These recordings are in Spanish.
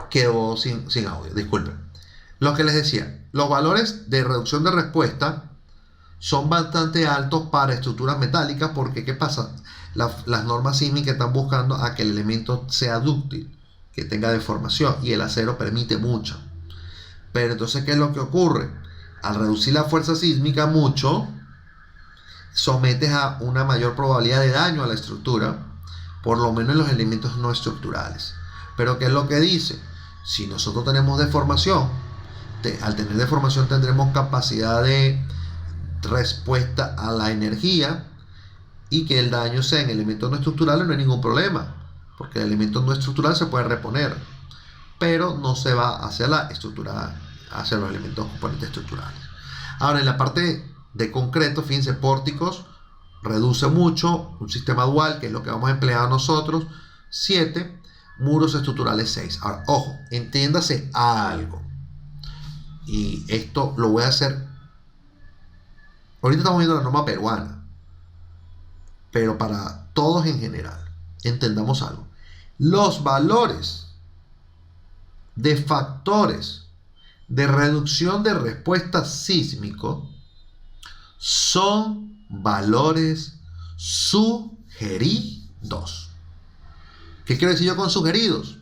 Quedó sin audio, disculpen. Lo que les decía, los valores de reducción de respuesta son bastante altos para estructuras metálicas porque, ¿qué pasa? Las normas sísmicas están buscando a que el elemento sea dúctil, que tenga deformación, y el acero permite mucho. Pero entonces, ¿qué es lo que ocurre? Al reducir la fuerza sísmica mucho, sometes a una mayor probabilidad de daño a la estructura, por lo menos en los elementos no estructurales. Pero ¿qué es lo que dice? Si nosotros tenemos deformación, al tener deformación tendremos capacidad de respuesta a la energía, y que el daño sea en elementos no estructurales no hay ningún problema, porque el elemento no estructural se puede reponer, pero no se va hacia la estructura, hacia los elementos componentes estructurales. Ahora, en la parte de concreto, fíjense, pórticos reduce mucho, un sistema dual, que es lo que vamos a emplear nosotros, 7, muros estructurales 6. Ahora, ojo, entiéndase algo, y esto lo voy a hacer, ahorita estamos viendo la norma peruana, pero para todos en general, entendamos algo. Los valores de factores de reducción de respuesta sísmico son valores sugeridos. ¿Qué quiero decir yo con sugeridos?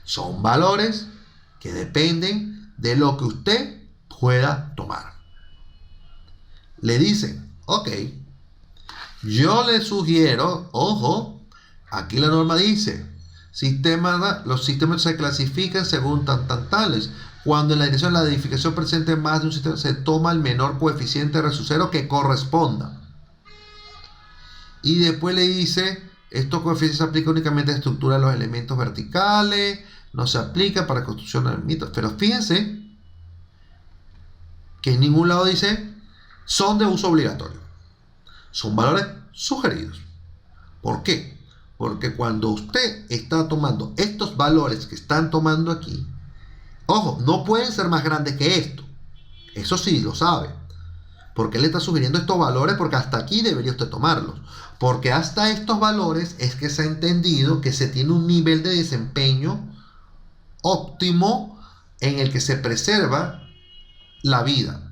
Son valores que dependen de lo que usted pueda tomar. Le dicen, ok, yo le sugiero, ojo, aquí la norma dice, los sistemas se clasifican según tales. Cuando en la dirección de la edificación presente más de un sistema, se toma el menor coeficiente de resultado que corresponda. Y después le dice, estos coeficientes se aplican únicamente a estructura de los elementos verticales, no se aplica para construcción de mitos. Pero fíjense que en ningún lado dice, son de uso obligatorio. Son valores sugeridos. ¿Por qué? Porque cuando usted está tomando estos valores que están tomando aquí, ojo, no pueden ser más grandes que esto. Eso sí, lo sabe. ¿Por qué le está sugiriendo estos valores? Porque hasta aquí debería usted tomarlos. Porque hasta estos valores es que se ha entendido que se tiene un nivel de desempeño óptimo en el que se preserva la vida.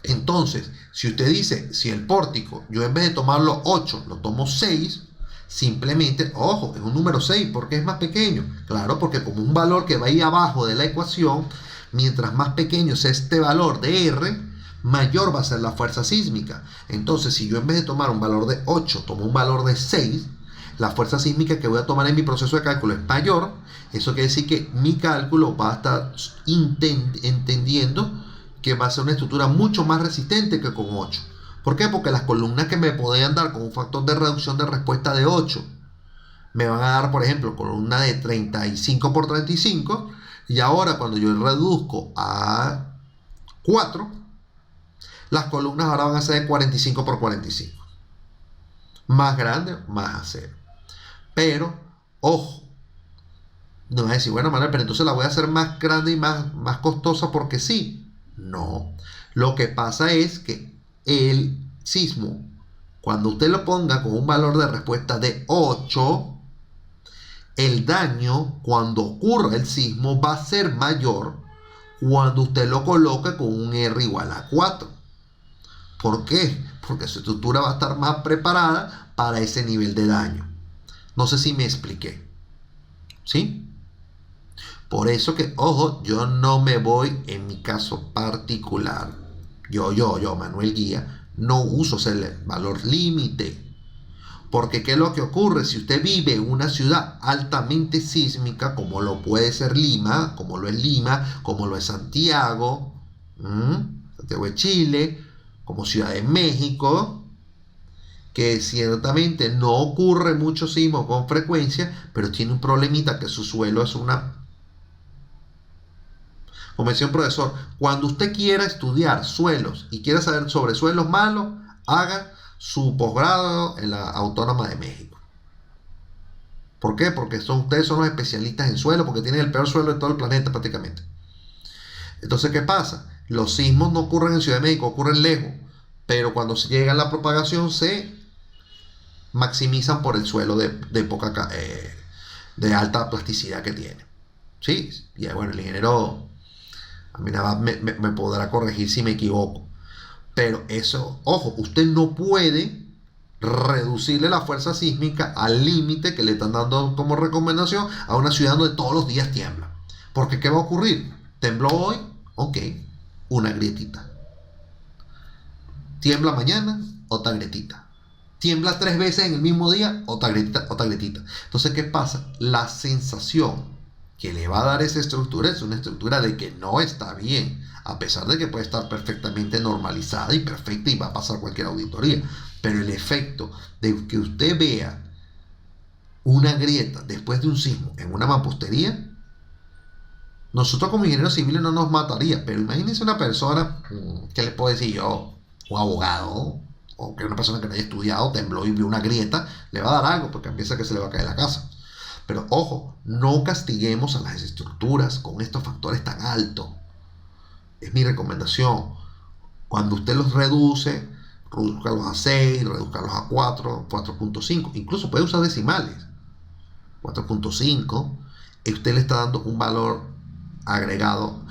Entonces, si usted dice, si el pórtico, yo en vez de tomarlo 8, lo tomo 6, simplemente, ojo, es un número 6, ¿por qué es más pequeño? Claro, porque como un valor que va ahí abajo de la ecuación, mientras más pequeño sea este valor de R, mayor va a ser la fuerza sísmica. Entonces, si yo en vez de tomar un valor de 8, tomo un valor de 6, la fuerza sísmica que voy a tomar en mi proceso de cálculo es mayor. Eso quiere decir que mi cálculo va a estar entendiendo que va a ser una estructura mucho más resistente que con 8. ¿Por qué? Porque las columnas que me podían dar con un factor de reducción de respuesta de 8 me van a dar, por ejemplo, columna de 35 por 35, y ahora cuando yo reduzco a 4, las columnas ahora van a ser de 45 por 45. Más grande, más acero. Pero, ojo, no me va a decir, bueno, Manuel, pero entonces la voy a hacer más grande y más costosa porque sí. No, lo que pasa es que el sismo, cuando usted lo ponga con un valor de respuesta de 8, el daño cuando ocurra el sismo va a ser mayor cuando usted lo coloque con un R igual a 4. ¿Por qué? Porque su estructura va a estar más preparada para ese nivel de daño. No sé si me expliqué. ¿Sí? Por eso que, ojo, yo no me voy, en mi caso particular, yo, Manuel Guía, no uso ese valor límite. Porque ¿qué es lo que ocurre? Si usted vive en una ciudad altamente sísmica, como lo puede ser Lima, como lo es Santiago, Santiago de Chile, como Ciudad de México, que ciertamente no ocurre mucho sismo con frecuencia, pero tiene un problemita que su suelo es una... Como decía un profesor, cuando usted quiera estudiar suelos y quiera saber sobre suelos malos, haga su posgrado en la Autónoma de México. ¿Por qué? Porque ustedes son los especialistas en suelo, porque tienen el peor suelo de todo el planeta prácticamente. Entonces, ¿qué pasa? Los sismos no ocurren en Ciudad de México, ocurren lejos, pero cuando se llega a la propagación se maximizan por el suelo de poca de alta plasticidad que tiene. Sí, y bueno, el ingeniero a mí nada más me podrá corregir si me equivoco. Pero eso, ojo, usted no puede reducirle la fuerza sísmica al límite que le están dando como recomendación a una ciudad donde todos los días tiembla. Porque ¿qué va a ocurrir? Tembló hoy, ok, una grietita. Tiembla mañana, otra grietita. Tiembla 3 veces en el mismo día, otra grietita, otra grietita. Entonces, ¿qué pasa? La sensación que le va a dar esa estructura es una estructura de que no está bien, a pesar de que puede estar perfectamente normalizada y perfecta y va a pasar cualquier auditoría. Pero el efecto de que usted vea una grieta después de un sismo en una mampostería, nosotros como ingenieros civiles no nos mataría, pero imagínense una persona, ¿qué les puedo decir yo? Un abogado, o que una persona que no haya estudiado, tembló y vio una grieta, le va a dar algo, porque piensa que se le va a caer la casa. Pero ojo, no castiguemos a las estructuras con estos factores tan altos. Es mi recomendación. Cuando usted los reduce, reduzcalos a 6, reduzcalos a 4, 4.5, incluso puede usar decimales. 4.5, usted le está dando un valor agregado.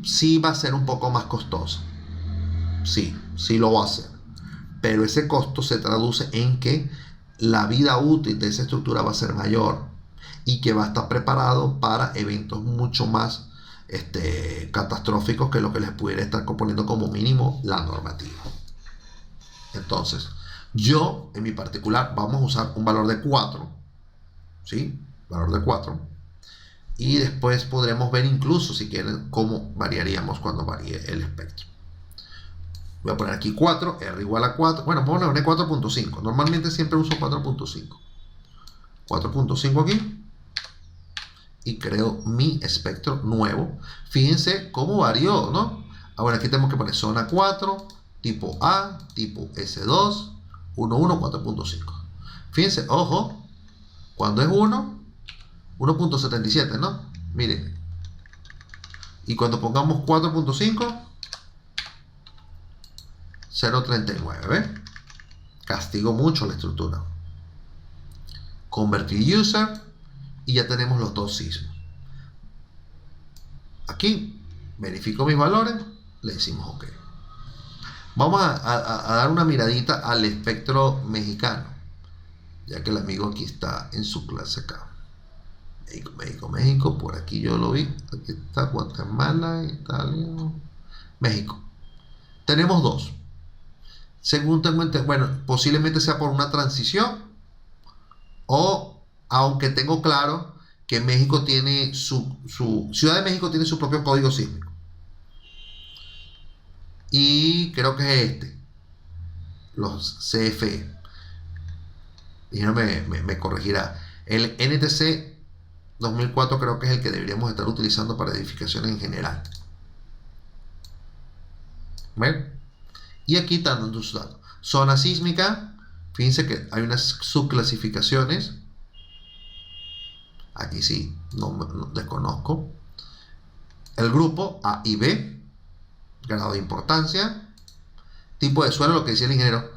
Sí va a ser un poco más costoso. Sí lo va a hacer. Pero ese costo se traduce en que la vida útil de esa estructura va a ser mayor y que va a estar preparado para eventos mucho más catastróficos que lo que les pudiera estar componiendo como mínimo la normativa. Entonces, yo en mi particular vamos a usar un valor de 4, ¿sí? Valor de 4. Y después podremos ver incluso, si quieren, cómo variaríamos cuando varíe el espectro. Voy a poner aquí 4, R igual a 4. Bueno, vamos a poner 4.5. Normalmente siempre uso 4.5. 4.5 aquí. Y creo mi espectro nuevo. Fíjense cómo varió, ¿no? Ahora aquí tenemos que poner zona 4, tipo A, tipo S2, 1.1, 4.5. Fíjense, ojo, cuando es 1, 1.77, ¿no? Miren. Y cuando pongamos 4.5, 0.39, ¿ves? Castigo mucho la estructura. Convertir user y ya tenemos los dos sismos. Aquí verifico mis valores, le decimos OK. Vamos a dar una miradita al espectro mexicano, ya que el amigo aquí está en su clase acá. México, por aquí yo lo vi. Aquí está Guatemala, Italia, México. Tenemos dos. Según tengo entendido, bueno, posiblemente sea por una transición, o aunque tengo claro que México tiene Ciudad de México tiene su propio código sísmico. Y creo que es los CFE. Y no me corregirá. El NTC 2004 creo que es el que deberíamos estar utilizando para edificaciones en general. ¿Ven? Y aquí están dando sus datos. Zona sísmica. Fíjense que hay unas subclasificaciones. Aquí sí, no desconozco. El grupo A y B. Grado de importancia. Tipo de suelo, lo que decía el ingeniero.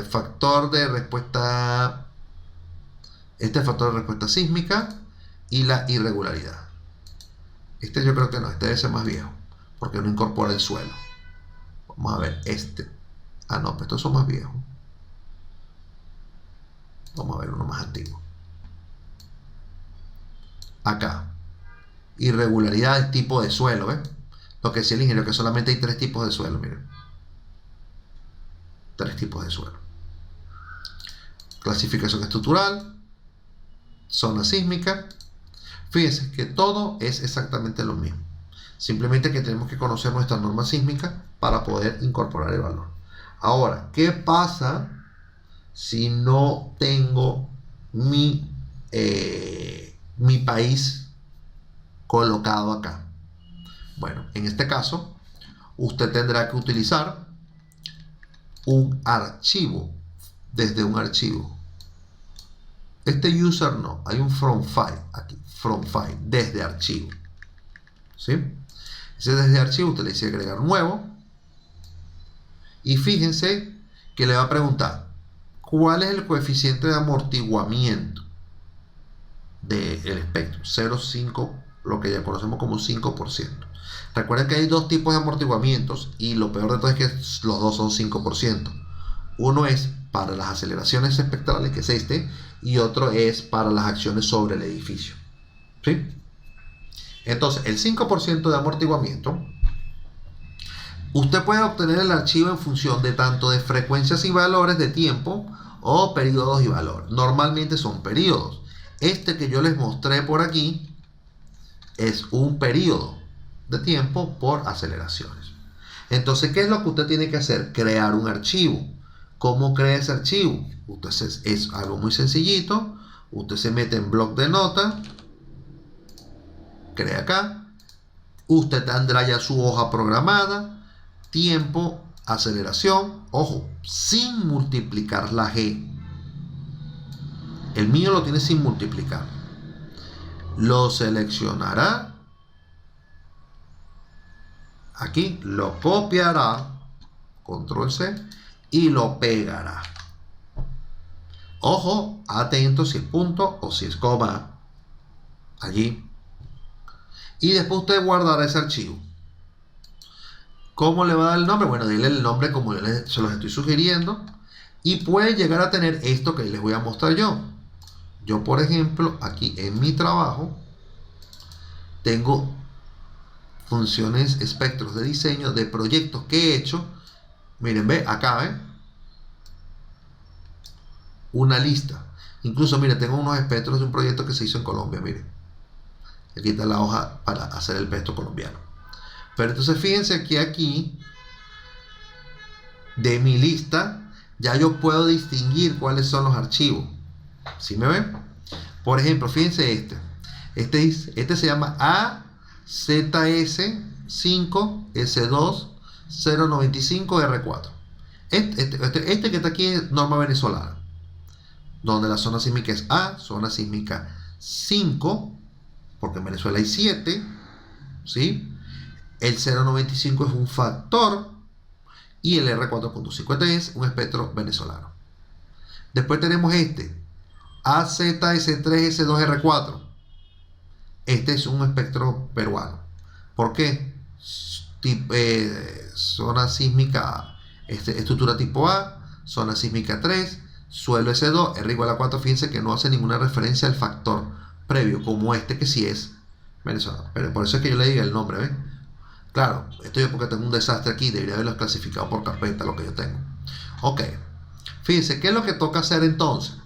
Factor de respuesta. Este factor de respuesta sísmica. Y la irregularidad. Este yo creo que no. Este debe ser más viejo. Porque no incorpora el suelo. Vamos a ver este. Ah, no, pues estos son más viejos. Vamos a ver uno más antiguo. Acá. Irregularidades, tipo de suelo, ¿ves? Lo que decía el ingeniero, que solamente hay 3 tipos de suelo, miren. 3 tipos de suelo. Clasificación estructural. Zona sísmica. Fíjense que todo es exactamente lo mismo. Simplemente que tenemos que conocer nuestra norma sísmica para poder incorporar el valor. Ahora, ¿qué pasa si no tengo mi país colocado acá? Bueno, en este caso, usted tendrá que utilizar un archivo desde un archivo. Este user no, hay un from file aquí, from file, desde archivo. ¿Sí? Ese desde archivo usted le dice agregar nuevo. Y fíjense que le va a preguntar ¿cuál es el coeficiente de amortiguamiento? del espectro, 0,5, lo que ya conocemos como 5%. Recuerden que hay dos tipos de amortiguamientos y lo peor de todo es que los dos son 5%. Uno es para las aceleraciones espectrales, que es este, y otro es para las acciones sobre el edificio. ¿Sí? Entonces, el 5% de amortiguamiento, usted puede obtener el archivo en función de tanto de frecuencias y valores de tiempo o periodos y valores. Normalmente son periodos. Este que yo les mostré por aquí es un periodo de tiempo por aceleraciones. Entonces, ¿qué es lo que usted tiene que hacer? Crear un archivo. ¿Cómo crea ese archivo? Usted es algo muy sencillito. Usted se mete en bloc de notas, crea acá. Usted tendrá ya su hoja programada, tiempo, aceleración, ojo, sin multiplicar la G. El mío lo tiene sin multiplicar. Lo seleccionará. Aquí lo copiará, control C, y lo pegará. Ojo, atento si es punto o si es coma. Allí. Y después usted guardará ese archivo. ¿Cómo le va a dar el nombre? Bueno, dile el nombre como yo se los estoy sugiriendo. Y puede llegar a tener esto que les voy a mostrar yo. Yo, por ejemplo, aquí en mi trabajo, tengo funciones, espectros de diseño de proyectos que he hecho. Miren, ve acá, una lista. Incluso, miren, tengo unos espectros de un proyecto que se hizo en Colombia, miren. Aquí está la hoja para hacer el pesto colombiano. Pero entonces fíjense que aquí, de mi lista, ya yo puedo distinguir cuáles son los archivos. ¿Sí me ven? Por ejemplo, fíjense este se llama AZS5S2-095R4. Este que está aquí es norma venezolana, donde la zona sísmica es A, zona sísmica 5, porque en Venezuela hay 7, ¿sí? El 0,95 es un factor y el R4.5. Este es un espectro venezolano. Después tenemos este, AZS3S2R4. Este es un espectro peruano. ¿Por qué? Zona sísmica, estructura tipo A, zona sísmica 3, suelo S2, R igual a 4. Fíjense que no hace ninguna referencia al factor previo, como este que sí es venezolano. Pero por eso es que yo le digo el nombre, ¿ven? Claro, esto yo porque tengo un desastre aquí, debería haberlo clasificado por carpeta, lo que yo tengo. Ok, fíjense, ¿qué es lo que toca hacer entonces?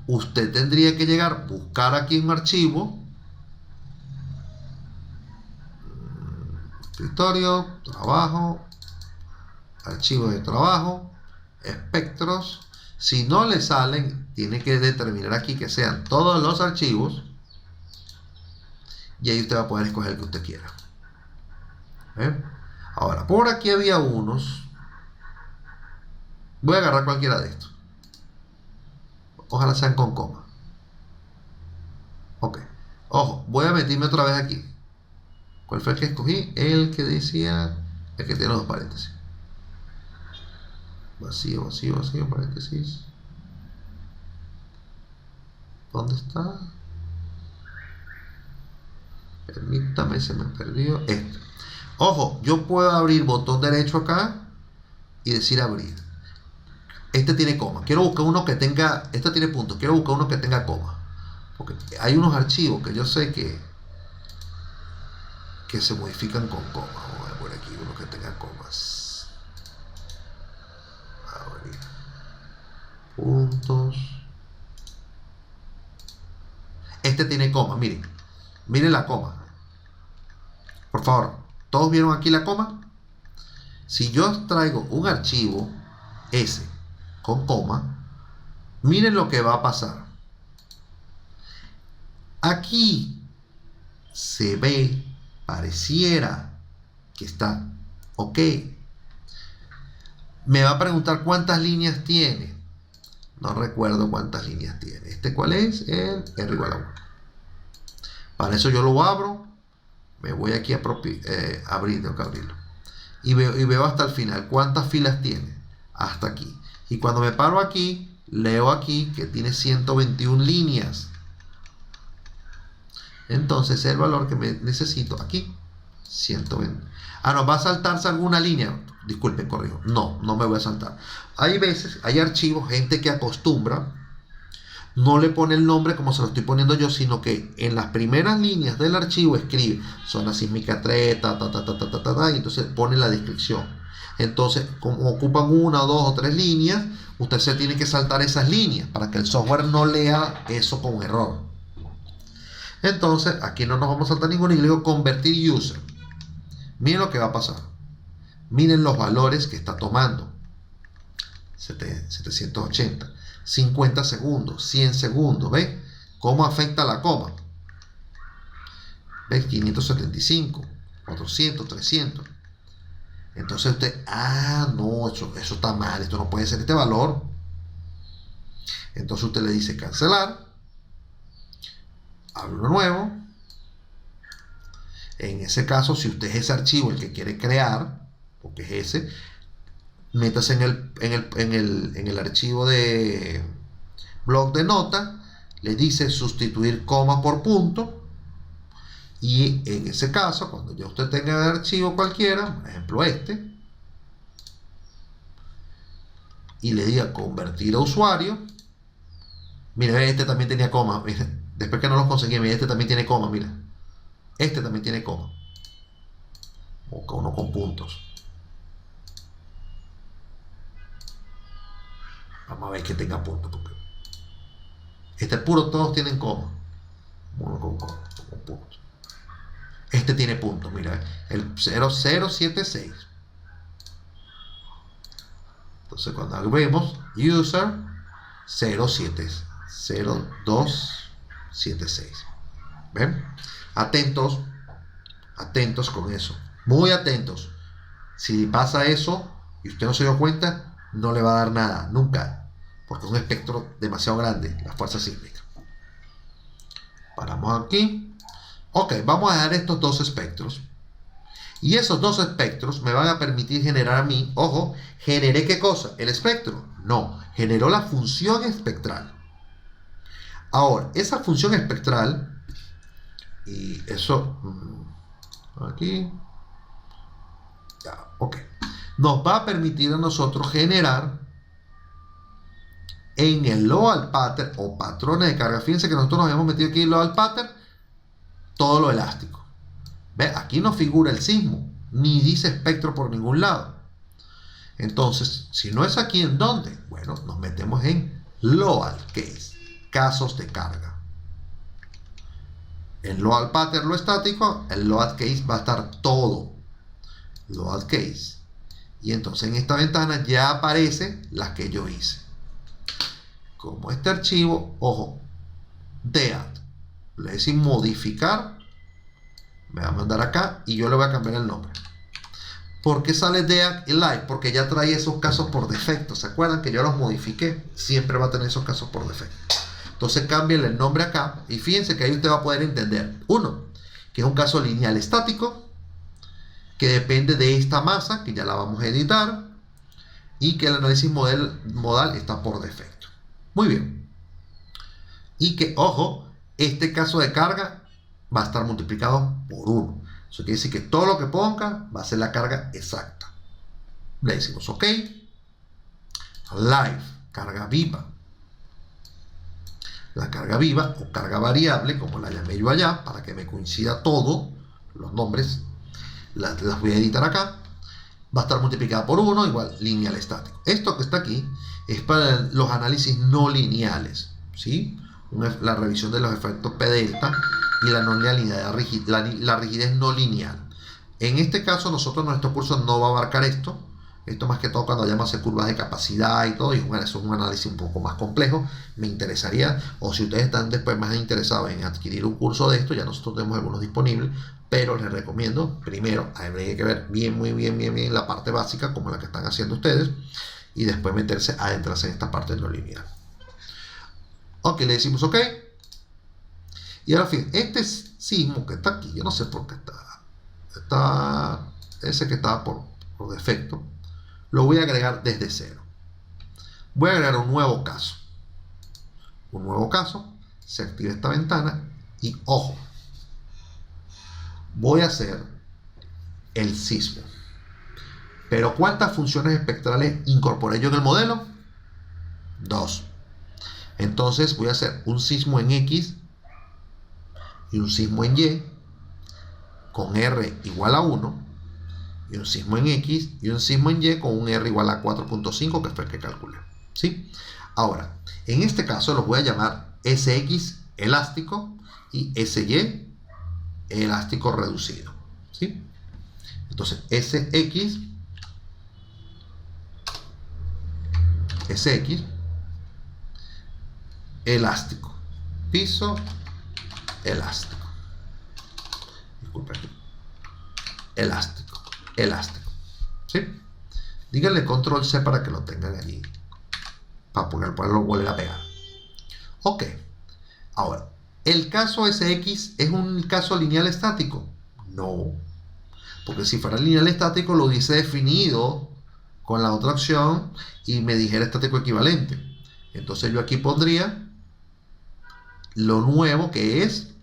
Usted tendría que llegar, buscar aquí un archivo, escritorio, trabajo, archivo de trabajo, espectros. Si no le salen, tiene que determinar aquí que sean todos los archivos y ahí usted va a poder escoger el que usted quiera. Ahora, por aquí había unos. Voy a agarrar cualquiera de estos. Ojalá sean con coma. Ok. Ojo, voy a meterme otra vez aquí. ¿Cuál fue el que escogí? El que decía, el que tiene los paréntesis. Vacío, vacío, vacío, paréntesis. ¿Dónde está? Permítame, se me perdió. Este. Ojo, yo puedo abrir botón derecho acá y decir abrir. Este tiene coma. Quiero buscar uno que tenga. Este tiene puntos. Quiero buscar uno que tenga coma. Porque hay unos archivos que yo sé que se modifican con coma. Vamos a ver por aquí uno que tenga comas. Abrir. Puntos. Este tiene coma, miren. Miren la coma. Por favor, ¿todos vieron aquí la coma? Si yo traigo un archivo S con coma, miren lo que va a pasar. Aquí se ve, pareciera que está ok. Me va a preguntar cuántas líneas tiene. No recuerdo cuántas líneas tiene. ¿Este cuál es? El R igual a 1. Para eso yo lo abro. Me voy aquí a abrir, tengo que abrirlo. Y veo hasta el final. ¿Cuántas filas tiene? Hasta aquí. Y cuando me paro aquí, leo aquí que tiene 121 líneas. Entonces es el valor que me necesito aquí, 120. Ah, no, va a saltarse alguna línea. Disculpen, corrijo. No, no me voy a saltar. Hay veces, hay archivos, gente que acostumbra, no le pone el nombre como se lo estoy poniendo yo, sino que en las primeras líneas del archivo escribe zona sísmica 3, y entonces pone la descripción. Entonces, como ocupan una, dos o tres líneas, usted se tiene que saltar esas líneas para que el software no lea eso con error. Entonces, aquí no nos vamos a saltar ninguna y le digo convertir user. Miren lo que va a pasar. Miren los valores que está tomando. 780, 50 segundos, 100 segundos. ¿Ves cómo afecta la coma? ¿Ves? 575, 400, 300. Entonces usted, no, eso está mal, esto no puede ser este valor. Entonces usted le dice cancelar, abre uno nuevo. En ese caso, si usted es ese archivo el que quiere crear, porque es ese, métase en el archivo de bloc de nota, le dice sustituir coma por punto, y en ese caso, cuando ya usted tenga el archivo cualquiera, por ejemplo este, y le diga convertir a usuario, mire, este también tenía coma, mire, después que no los conseguí, mire, este también tiene coma, mira, este también tiene coma, busca uno con puntos. Vamos a ver que tenga puntos, porque este puro, todos tienen coma, uno con coma, con puntos. Este tiene puntos, mira, el 0076. Entonces cuando vemos user 0276. ¿Ven? Atentos con eso. Muy atentos. Si pasa eso y usted no se dio cuenta, no le va a dar nada, nunca. Porque es un espectro demasiado grande, la fuerza sísmica. Paramos aquí. Ok, vamos a dejar estos dos espectros. Y esos dos espectros me van a permitir generar a mí, ojo, ¿generé qué cosa? ¿El espectro? No, generó la función espectral. Ahora, esa función espectral, y eso, aquí, ya, ok, nos va a permitir a nosotros generar en el load pattern o patrones de carga. Fíjense que nosotros nos habíamos metido aquí en el load pattern todo lo elástico. ¿Ve? Aquí no figura el sismo, ni dice espectro por ningún lado. Entonces, si no es aquí, ¿en dónde? Bueno, nos metemos en load case, casos de carga. En load pattern, lo estático, el load case va a estar todo. Load case. Y entonces en esta ventana ya aparece las que yo hice. Como este archivo, ojo, dead. Le decimos modificar, me va a mandar acá y yo le voy a cambiar el nombre. ¿Por qué sale dead y live? Porque ya trae esos casos por defecto. ¿Se acuerdan que yo los modifiqué? Siempre va a tener esos casos por defecto. Entonces cámbienle el nombre acá y fíjense que ahí usted va a poder entender. Uno, que es un caso lineal estático, que depende de esta masa, que ya la vamos a editar, y que el análisis modal está por defecto. Muy bien. Y que, ojo, este caso de carga va a estar multiplicado por 1. Eso quiere decir que todo lo que ponga va a ser la carga exacta. Le decimos OK. Live, carga viva. La carga viva o carga variable, como la llamé yo allá, para que me coincida todo, los nombres, las voy a editar acá. Va a estar multiplicada por 1, igual lineal estático. Esto que está aquí es para los análisis no lineales, ¿sí? La revisión de los efectos P delta y la no linealidad, la rigidez no lineal. En este caso, nuestro curso no va a abarcar esto. Esto más que todo cuando vayamos a hacer curvas de capacidad y todo, y bueno, eso es un análisis un poco más complejo. Me interesaría, o si ustedes están después más interesados en adquirir un curso de esto, ya nosotros tenemos algunos disponibles, pero les recomiendo, primero, hay que ver muy bien la parte básica, como la que están haciendo ustedes, y después adentrarse en esta parte no lineal. Ok, le decimos OK. Y ahora, fíjense, este sismo que está aquí, yo no sé por qué está ese que estaba por defecto, lo voy a agregar desde cero. Voy a agregar un nuevo caso. Se activa esta ventana y ojo, voy a hacer el sismo. Pero ¿cuántas funciones espectrales incorporé yo en el modelo? 2. Entonces voy a hacer un sismo en X y un sismo en Y con R igual a 1, y un sismo en X y un sismo en Y con un R igual a 4.5, que fue el que calculé, ¿sí? Ahora, en este caso los voy a llamar SX elástico y SY elástico reducido, ¿sí? Entonces SX elástico, piso elástico, disculpen, elástico, ¿sí? Díganle control C para que lo tengan allí, para poderlo volver a pegar. Ok, ahora, ¿el caso SX es un caso lineal estático? No, porque si fuera lineal estático lo hubiese definido con la otra opción y me dijera estático equivalente. Entonces yo aquí pondría lo nuevo, que es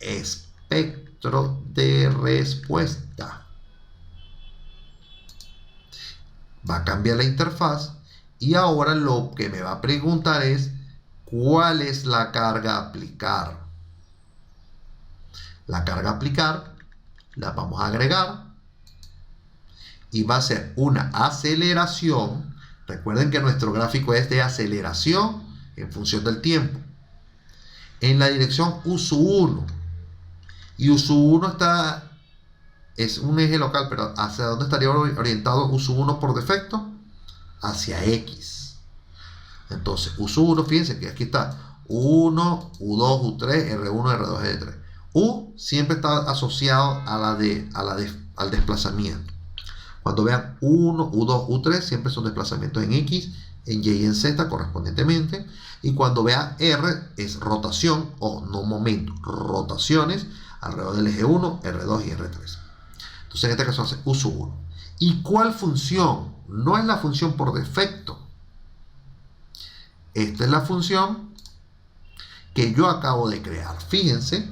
espectro de respuesta. Va a cambiar la interfaz y ahora lo que me va a preguntar es ¿cuál es la carga a aplicar? La carga a aplicar la vamos a agregar y va a ser una aceleración. Recuerden que nuestro gráfico es de aceleración en función del tiempo, en la dirección U1, y U1 es un eje local, pero ¿hacia dónde estaría orientado U1 por defecto? Hacia X. Entonces U1, fíjense que aquí está U1, U2, U3, R1, R2, R3. U siempre está asociado al desplazamiento. Cuando vean U1, U2, U3 siempre son desplazamientos en X, en Y y en Z correspondientemente. Y cuando vean R es rotación, o no momento, rotaciones alrededor del eje 1, R2 y R3. Entonces en este caso hace U1. ¿Y cuál función? No es la función por defecto. Esta es la función que yo acabo de crear. Fíjense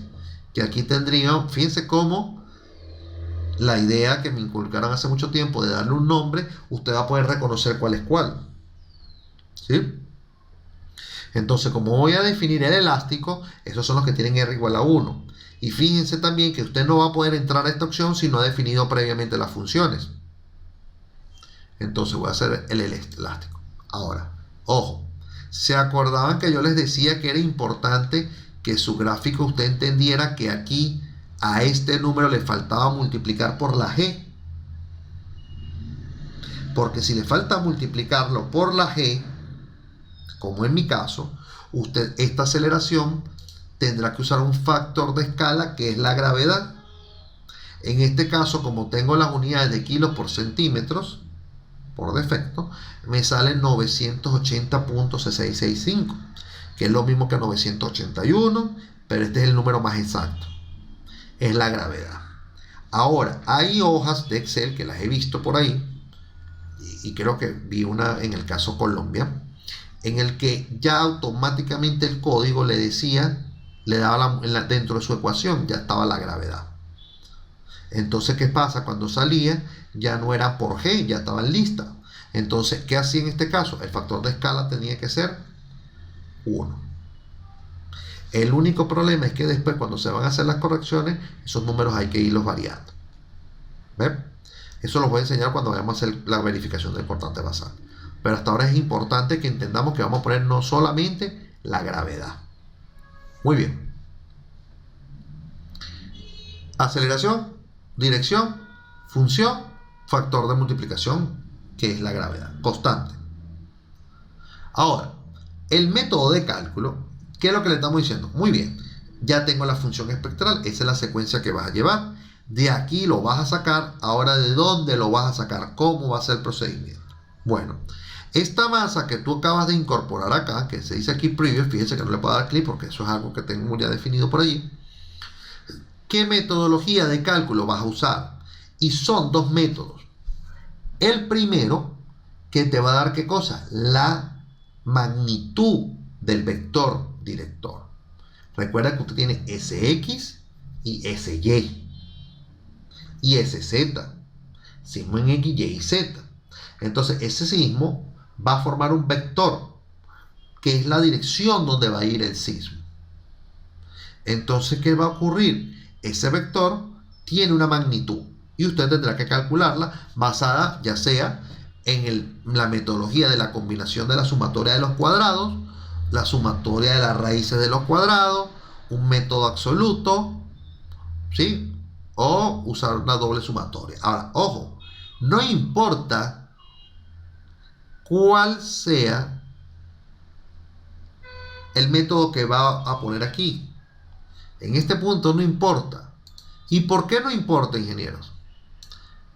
que aquí tendría, fíjense cómo la idea que me inculcaron hace mucho tiempo de darle un nombre, usted va a poder reconocer cuál es cuál, ¿sí? Entonces, como voy a definir el elástico, esos son los que tienen R igual a 1. Y fíjense también que usted no va a poder entrar a esta opción si no ha definido previamente las funciones. Entonces voy a hacer el elástico. Ahora, ojo, ¿se acordaban que yo les decía que era importante que su gráfico usted entendiera que aquí a este número le faltaba multiplicar por la G? Porque si le falta multiplicarlo por la G, como en mi caso, usted esta aceleración tendrá que usar un factor de escala que es la gravedad. En este caso, como tengo las unidades de kilos por centímetros por defecto, me sale 980.665, que es lo mismo que 981, pero este es el número más exacto, es la gravedad. Ahora, hay hojas de Excel que las he visto por ahí, y creo que vi una en el caso Colombia, en el que ya automáticamente el código le decía, le daba dentro de su ecuación, ya estaba la gravedad. Entonces, ¿qué pasa? Cuando salía, ya no era por G, ya estaban listas. Entonces, ¿qué hacía en este caso? El factor de escala tenía que ser 1. El único problema es que después, cuando se van a hacer las correcciones, esos números hay que irlos variando. ¿Ven? Eso lo voy a enseñar cuando vayamos a hacer la verificación del cortante basal. Pero hasta ahora es importante que entendamos que vamos a poner no solamente la gravedad. Muy bien. Aceleración, dirección, función, factor de multiplicación, que es la gravedad, constante. Ahora, el método de cálculo, ¿qué es lo que le estamos diciendo? Muy bien, ya tengo la función espectral, esa es la secuencia que vas a llevar. De aquí lo vas a sacar. Ahora, ¿de dónde lo vas a sacar? ¿Cómo va a ser el procedimiento? Bueno, esta masa que tú acabas de incorporar acá, que se dice aquí previous, fíjense que no le puedo dar clic porque eso es algo que tengo ya definido por allí. ¿Qué metodología de cálculo vas a usar? Y son dos métodos. El primero, que te va a dar ¿qué cosa? La magnitud del vector director. Recuerda que usted tiene SX y SY. y SZ. Sismo en X, Y y Z. Entonces ese sismo va a formar un vector, que es la dirección donde va a ir el sismo. Entonces, ¿qué va a ocurrir? Ese vector tiene una magnitud y usted tendrá que calcularla basada ya sea en la metodología de la combinación de la sumatoria de los cuadrados, la sumatoria de las raíces de los cuadrados, un método absoluto, ¿sí? O usar una doble sumatoria. Ahora, ojo, no importa cuál sea el método que va a poner aquí. En este punto no importa. ¿Y por qué no importa, ingenieros?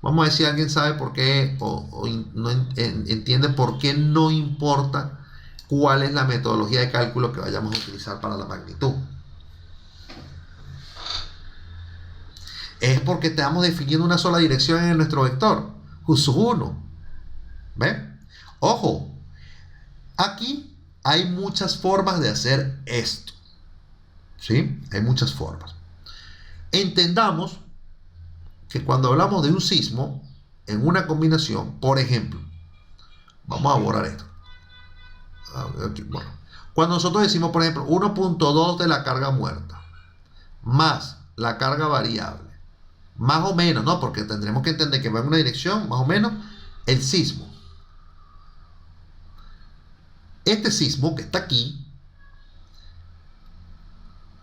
Vamos a ver si alguien sabe por qué o no entiende por qué no importa cuál es la metodología de cálculo que vayamos a utilizar para la magnitud. Es porque estamos definiendo una sola dirección en nuestro vector, justo uno. ¿Ve? Ojo, aquí hay muchas formas de hacer esto. ¿Sí? Hay muchas formas. Entendamos que cuando hablamos de un sismo en una combinación, por ejemplo, vamos a borrar esto. Aquí, bueno, cuando nosotros decimos, por ejemplo, 1.2 de la carga muerta más la carga variable, más o menos, ¿no? Porque tendremos que entender que va en una dirección, más o menos, el sismo. Este sismo que está aquí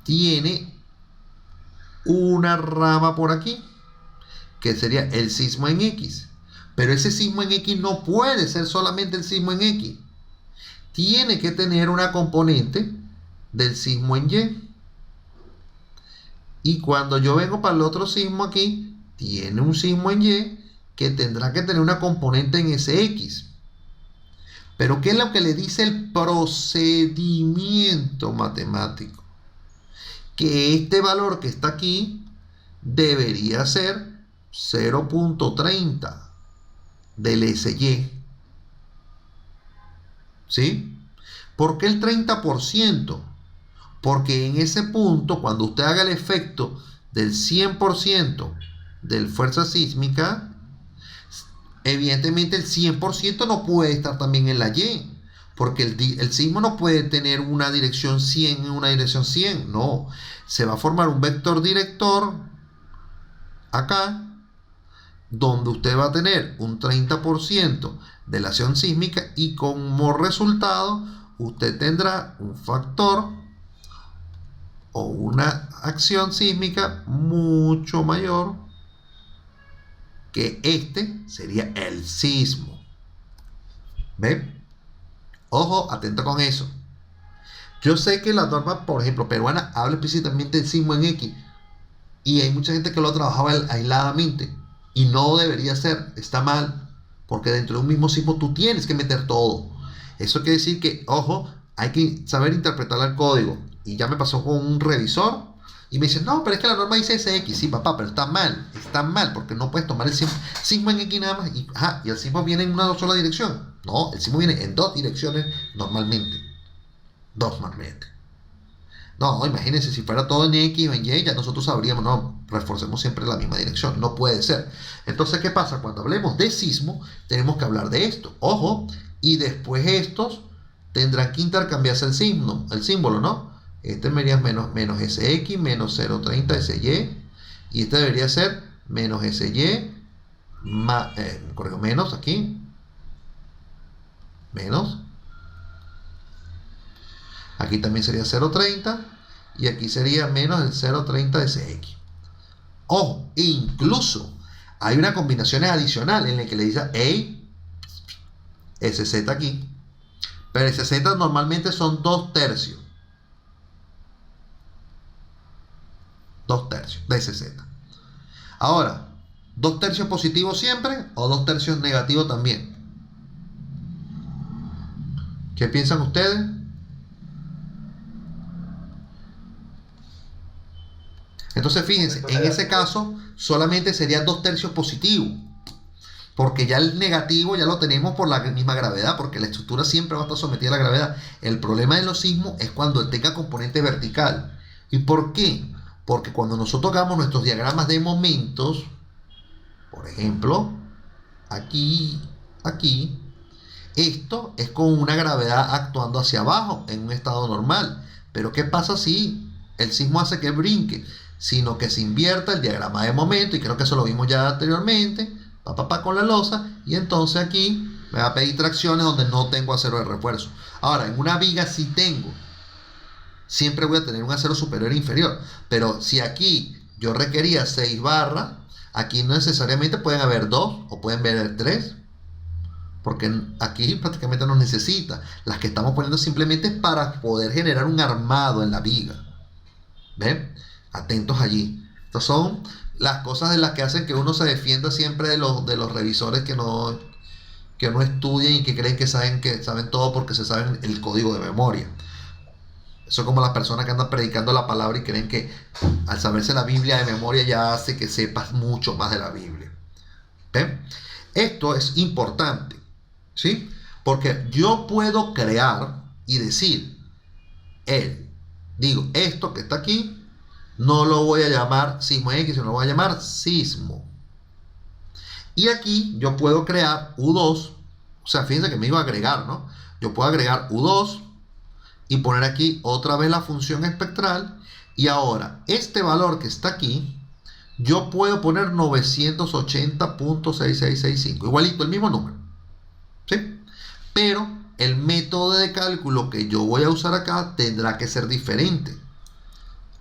tiene una rama por aquí, que sería el sismo en X. Pero ese sismo en X no puede ser solamente el sismo en X. Tiene que tener una componente del sismo en Y. Y cuando yo vengo para el otro sismo aquí, tiene un sismo en Y que tendrá que tener una componente en ese X. Pero ¿qué es lo que le dice el procedimiento matemático? Que este valor que está aquí debería ser 0.30 del SY. ¿Sí? ¿Por qué el 30%? Porque en ese punto, cuando usted haga el efecto del 100% de fuerza sísmica, evidentemente el 100% no puede estar también en la Y. Porque el sismo no puede tener una dirección 100 en una dirección 100. No. Se va a formar un vector director acá, donde usted va a tener un 30% de la acción sísmica y como resultado usted tendrá un factor o una acción sísmica mucho mayor que este sería el sismo. ¿Ve? Ojo, atento con eso. Yo sé que la norma, por ejemplo, peruana habla explícitamente del sismo en X y hay mucha gente que lo trabajaba aisladamente y no debería ser, está mal, porque dentro de un mismo sismo tú tienes que meter todo. Eso quiere decir que, ojo, hay que saber interpretar el código. Y ya me pasó con un revisor y me dice, no, pero es que la norma dice SX. Sí, papá, pero está mal, porque no puedes tomar el sismo en X nada más y el sismo viene en una sola dirección. No, el sismo viene en dos direcciones normalmente. No, imagínense, si fuera todo en X o en Y, ya nosotros sabríamos, no, reforcemos siempre la misma dirección. No puede ser. Entonces, ¿qué pasa? Cuando hablemos de sismo, tenemos que hablar de esto. Ojo, y después estos tendrán que intercambiarse el símbolo, ¿no? Este debería menos SX, menos 0.30 SY, y este debería ser menos SY, corrijo, menos aquí, menos, aquí también sería 0.30, y aquí sería menos el 0.30 SX. Ojo, incluso hay una combinación adicional en la que le dice SZ aquí, pero SZ normalmente son 2/3. 2/3 de SZ. Ahora, 2/3 positivo siempre o 2/3 negativo también. ¿Qué piensan ustedes? Entonces fíjense, en ese caso solamente sería 2/3 positivo, porque ya el negativo ya lo tenemos por la misma gravedad, porque la estructura siempre va a estar sometida a la gravedad. El problema de los sismos es cuando tenga componente vertical. ¿Y por qué? Porque cuando nosotros hagamos nuestros diagramas de momentos, Por ejemplo, aquí, aquí, esto es con una gravedad actuando hacia abajo en un estado normal. Pero ¿qué pasa si el sismo hace que brinque? Sino que se invierta el diagrama de momento, y creo que eso lo vimos ya anteriormente, con la losa, y entonces aquí me va a pedir tracciones donde no tengo acero de refuerzo. Ahora, en una viga sí tengo. Siempre voy a tener un acero superior e inferior. Pero si aquí yo requería 6 barras, aquí no necesariamente pueden haber 2 o pueden haber 3. Porque aquí prácticamente no necesita. Las que estamos poniendo simplemente es para poder generar un armado en la viga. ¿Ven? Atentos allí. Estas son las cosas de las que hacen que uno se defienda siempre de los revisores que no estudian y que creen que saben todo porque se saben el código de memoria. Eso es como las personas que andan predicando la palabra y creen que al saberse la Biblia de memoria ya hace que sepas mucho más de la Biblia. ¿Ven? Esto es importante, ¿sí? Porque yo puedo crear y decir, esto que está aquí, no lo voy a llamar sismo X, sino lo voy a llamar sismo. Y aquí yo puedo crear U2, o sea, fíjense que me iba a agregar, ¿no? Yo puedo agregar U2 y poner aquí otra vez la función espectral, y ahora este valor que está aquí, yo puedo poner 980.6665, igualito, el mismo número, ¿sí? Pero el método de cálculo que yo voy a usar acá tendrá que ser diferente.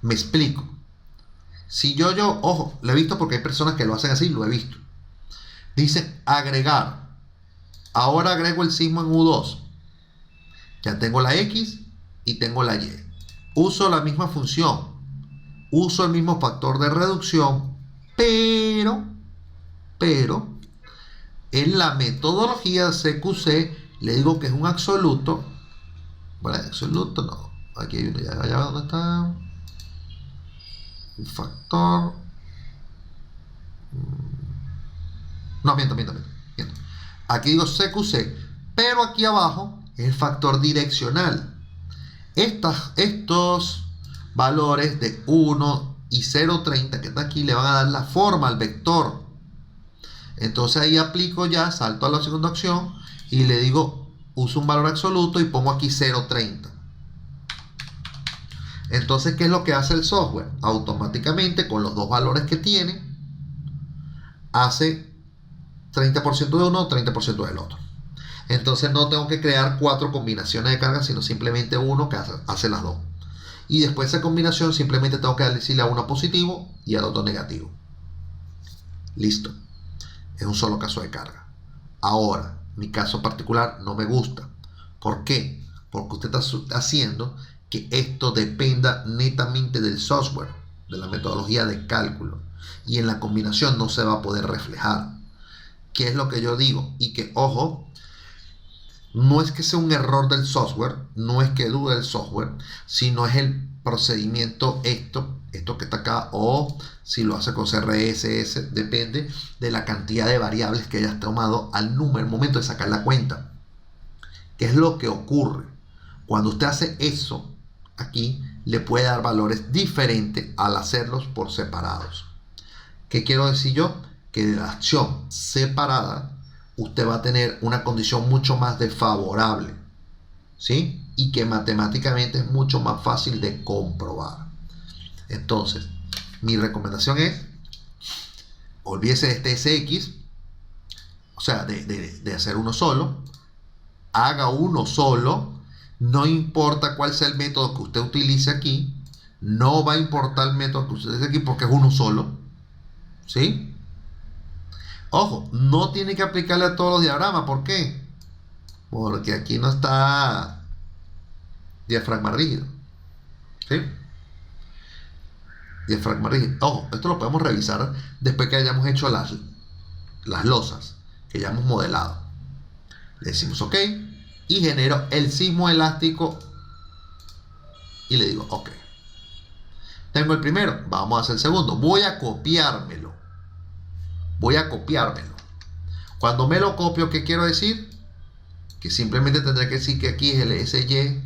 Me explico. Si ojo, lo he visto porque hay personas que lo hacen así, lo he visto. Dice agregar. Ahora agrego el sismo en U2. Ya tengo la X y tengo la Y. Uso la misma función. Uso el mismo factor de reducción. Pero, en la metodología CQC le digo que es un absoluto. Bueno, absoluto no. Aquí hay uno, allá donde está. Un factor. No, miento. Aquí digo CQC. Pero aquí abajo es el factor direccional. Estos valores de 1 y 0,30 que está aquí le van a dar la forma al vector. Entonces ahí aplico ya, salto a la segunda opción y le digo, uso un valor absoluto y pongo aquí 0,30. Entonces, ¿qué es lo que hace el software? Automáticamente, con los dos valores que tiene, hace 30% de uno, 30% del otro. Entonces no tengo que crear 4 combinaciones de carga, sino simplemente uno que hace las dos. Y después de esa combinación simplemente tengo que decirle a uno positivo y al otro negativo. Listo. Es un solo caso de carga. Ahora, mi caso particular no me gusta. ¿Por qué? Porque usted está haciendo que esto dependa netamente del software, de la metodología de cálculo. Y en la combinación no se va a poder reflejar. ¿Qué es lo que yo digo? Y que, ojo, no es que sea un error del software, no es que dude el software, sino es el procedimiento, esto que está acá, o si lo hace con CRSS, depende de la cantidad de variables que hayas tomado al momento de sacar la cuenta. ¿Qué es lo que ocurre? Cuando usted hace eso, aquí le puede dar valores diferentes al hacerlos por separados. ¿Qué quiero decir yo? Que de la acción separada usted va a tener una condición mucho más desfavorable, ¿sí? Y que matemáticamente es mucho más fácil de comprobar. Entonces, mi recomendación es, olvídese de este SX, o sea, de hacer uno solo, haga uno solo, no importa cuál sea el método que usted utilice aquí, no va a importar el método que usted utilice aquí porque es uno solo, ¿sí? Ojo, no tiene que aplicarle a todos los diagramas. ¿Por qué? Porque aquí no está diafragma rígido. ¿Sí? Diafragma rígido. Ojo, esto lo podemos revisar después que hayamos hecho las losas, que ya hemos modelado. Le decimos OK y genero el sismo elástico y le digo OK. Tengo el primero, vamos a hacer el segundo. Voy a copiármelo. Cuando me lo copio, ¿qué quiero decir? Que simplemente tendré que decir que aquí es el SY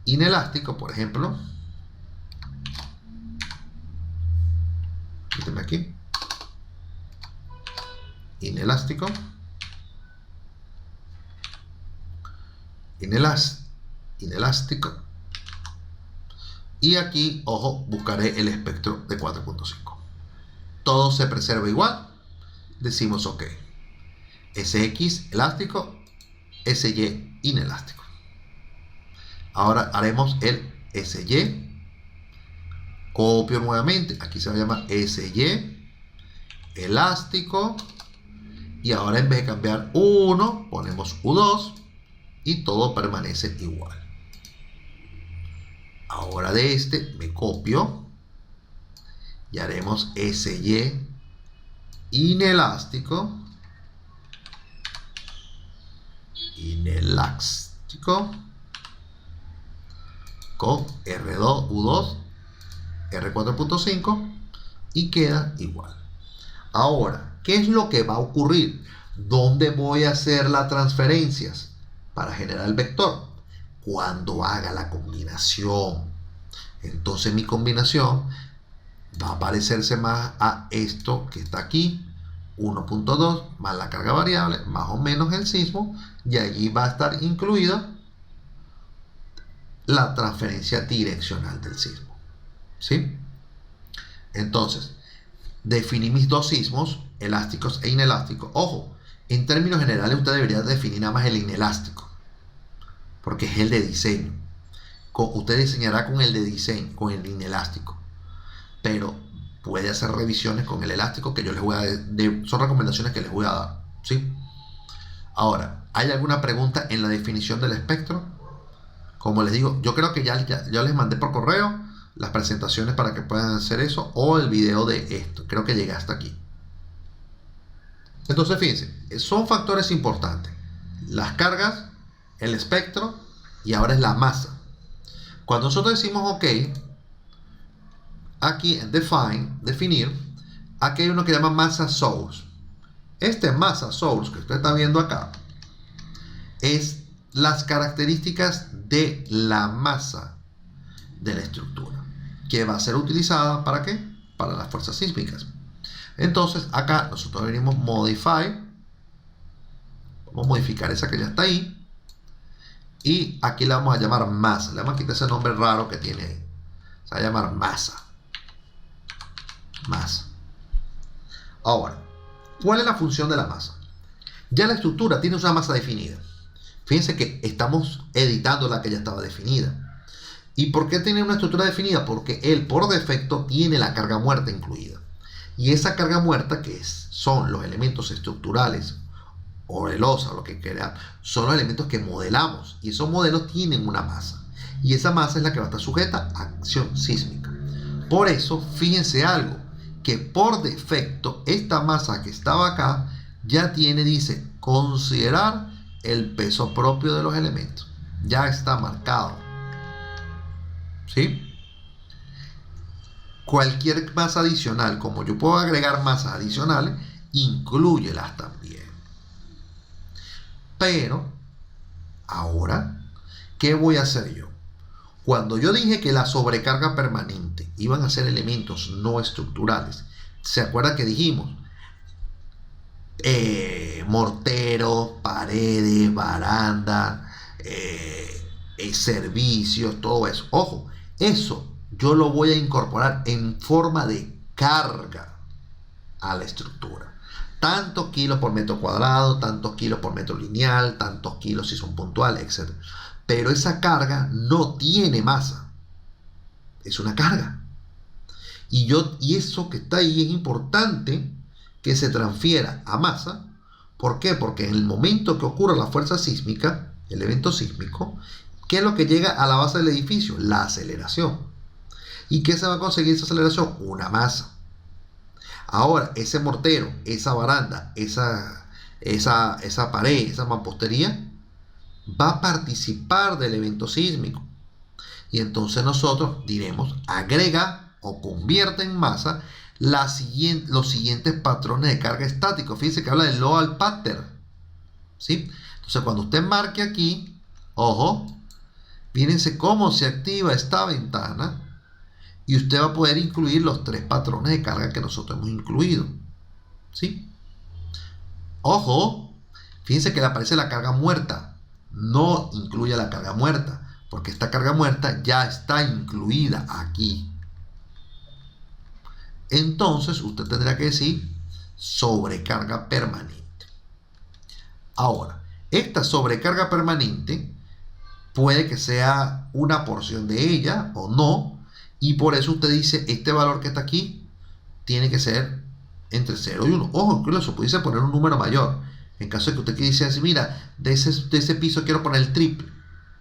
inelástico, por ejemplo. Quíteme aquí. inelástico, inelástico, y aquí, ojo, buscaré el espectro de 4.5. Todo se preserva igual. Decimos OK. SX elástico, SY inelástico. Ahora haremos el SY. Copio nuevamente. Aquí se va a llamar SY elástico. Y ahora en vez de cambiar 1, ponemos U2. Y todo permanece igual. Ahora de este me copio. Y haremos SY inelástico. Inelástico. Con R2, U2, R4.5 y queda igual. Ahora, ¿qué es lo que va a ocurrir? ¿Dónde voy a hacer las transferencias para generar el vector? Cuando haga la combinación. Entonces mi combinación va a parecerse más a esto que está aquí, 1.2 más la carga variable, más o menos el sismo, y allí va a estar incluida la transferencia direccional del sismo. ¿Sí? Entonces, definí mis dos sismos, elásticos e inelásticos. Ojo, en términos generales usted debería definir nada más el inelástico, porque es el de diseño. Usted diseñará con el de diseño, con el inelástico, pero puede hacer revisiones con el elástico que yo les voy a dar. Son recomendaciones que les voy a dar. ¿Sí? Ahora, ¿hay alguna pregunta en la definición del espectro? Como les digo, yo creo que ya les mandé por correo las presentaciones para que puedan hacer eso, o el video de esto. Creo que llegué hasta aquí. Entonces, fíjense, son factores importantes. Las cargas, el espectro y ahora es la masa. Cuando nosotros decimos OK, aquí en Define, definir, aquí hay uno que llama masa source. Este masa source que usted está viendo acá es las características de la masa de la estructura, que va a ser utilizada ¿para qué? Para las fuerzas sísmicas. Entonces acá nosotros venimos Modify, vamos a modificar esa que ya está ahí, y aquí la vamos a llamar masa. Le vamos a quitar ese nombre raro que tiene ahí, se va a llamar masa. Ahora, ¿cuál es la función de la masa? Ya la estructura tiene una masa definida. Fíjense que estamos editando la que ya estaba definida. ¿Y por qué tiene una estructura definida? Porque él por defecto tiene la carga muerta incluida. Y esa carga muerta, son los elementos estructurales o el OSA, lo que quieran, son los elementos que modelamos. Y esos modelos tienen una masa. Y esa masa es la que va a estar sujeta a acción sísmica. Por eso, fíjense algo, que por defecto esta masa que estaba acá ya dice, considerar el peso propio de los elementos. Ya está marcado. ¿Sí? Cualquier masa adicional, como yo puedo agregar masas adicionales, inclúyelas también. Pero, ahora, ¿qué voy a hacer yo? Cuando yo dije que la sobrecarga permanente iban a ser elementos no estructurales, ¿se acuerda que dijimos? Morteros, paredes, baranda, servicios, todo eso. Ojo, eso yo lo voy a incorporar en forma de carga a la estructura. Tantos kilos por metro cuadrado, tantos kilos por metro lineal, tantos kilos si son puntuales, etc. Pero esa carga no tiene masa. Es una carga. Y eso que está ahí es importante que se transfiera a masa. ¿Por qué? Porque en el momento que ocurra la fuerza sísmica, el evento sísmico, ¿qué es lo que llega a la base del edificio? La aceleración. ¿Y qué se va a conseguir esa aceleración? Una masa. Ahora, ese mortero, esa baranda, esa pared, esa mampostería, va a participar del evento sísmico. Y entonces nosotros diremos, agrega o convierte en masa los siguientes patrones de carga estático. Fíjense que habla de load pattern. ¿Sí? Entonces cuando usted marque aquí, ojo, fíjense cómo se activa esta ventana y usted va a poder incluir los 3 patrones de carga que nosotros hemos incluido. ¿Sí? Ojo, fíjense que le aparece la carga muerta. No incluye la carga muerta, porque esta carga muerta ya está incluida aquí. Entonces usted tendría que decir sobrecarga permanente. Ahora, esta sobrecarga permanente puede que sea una porción de ella o no, y por eso usted dice este valor que está aquí tiene que ser entre 0 y 1. Ojo, incluso pudiese poner un número mayor. En caso de que usted quisiera decir, mira, de ese piso quiero poner el triple.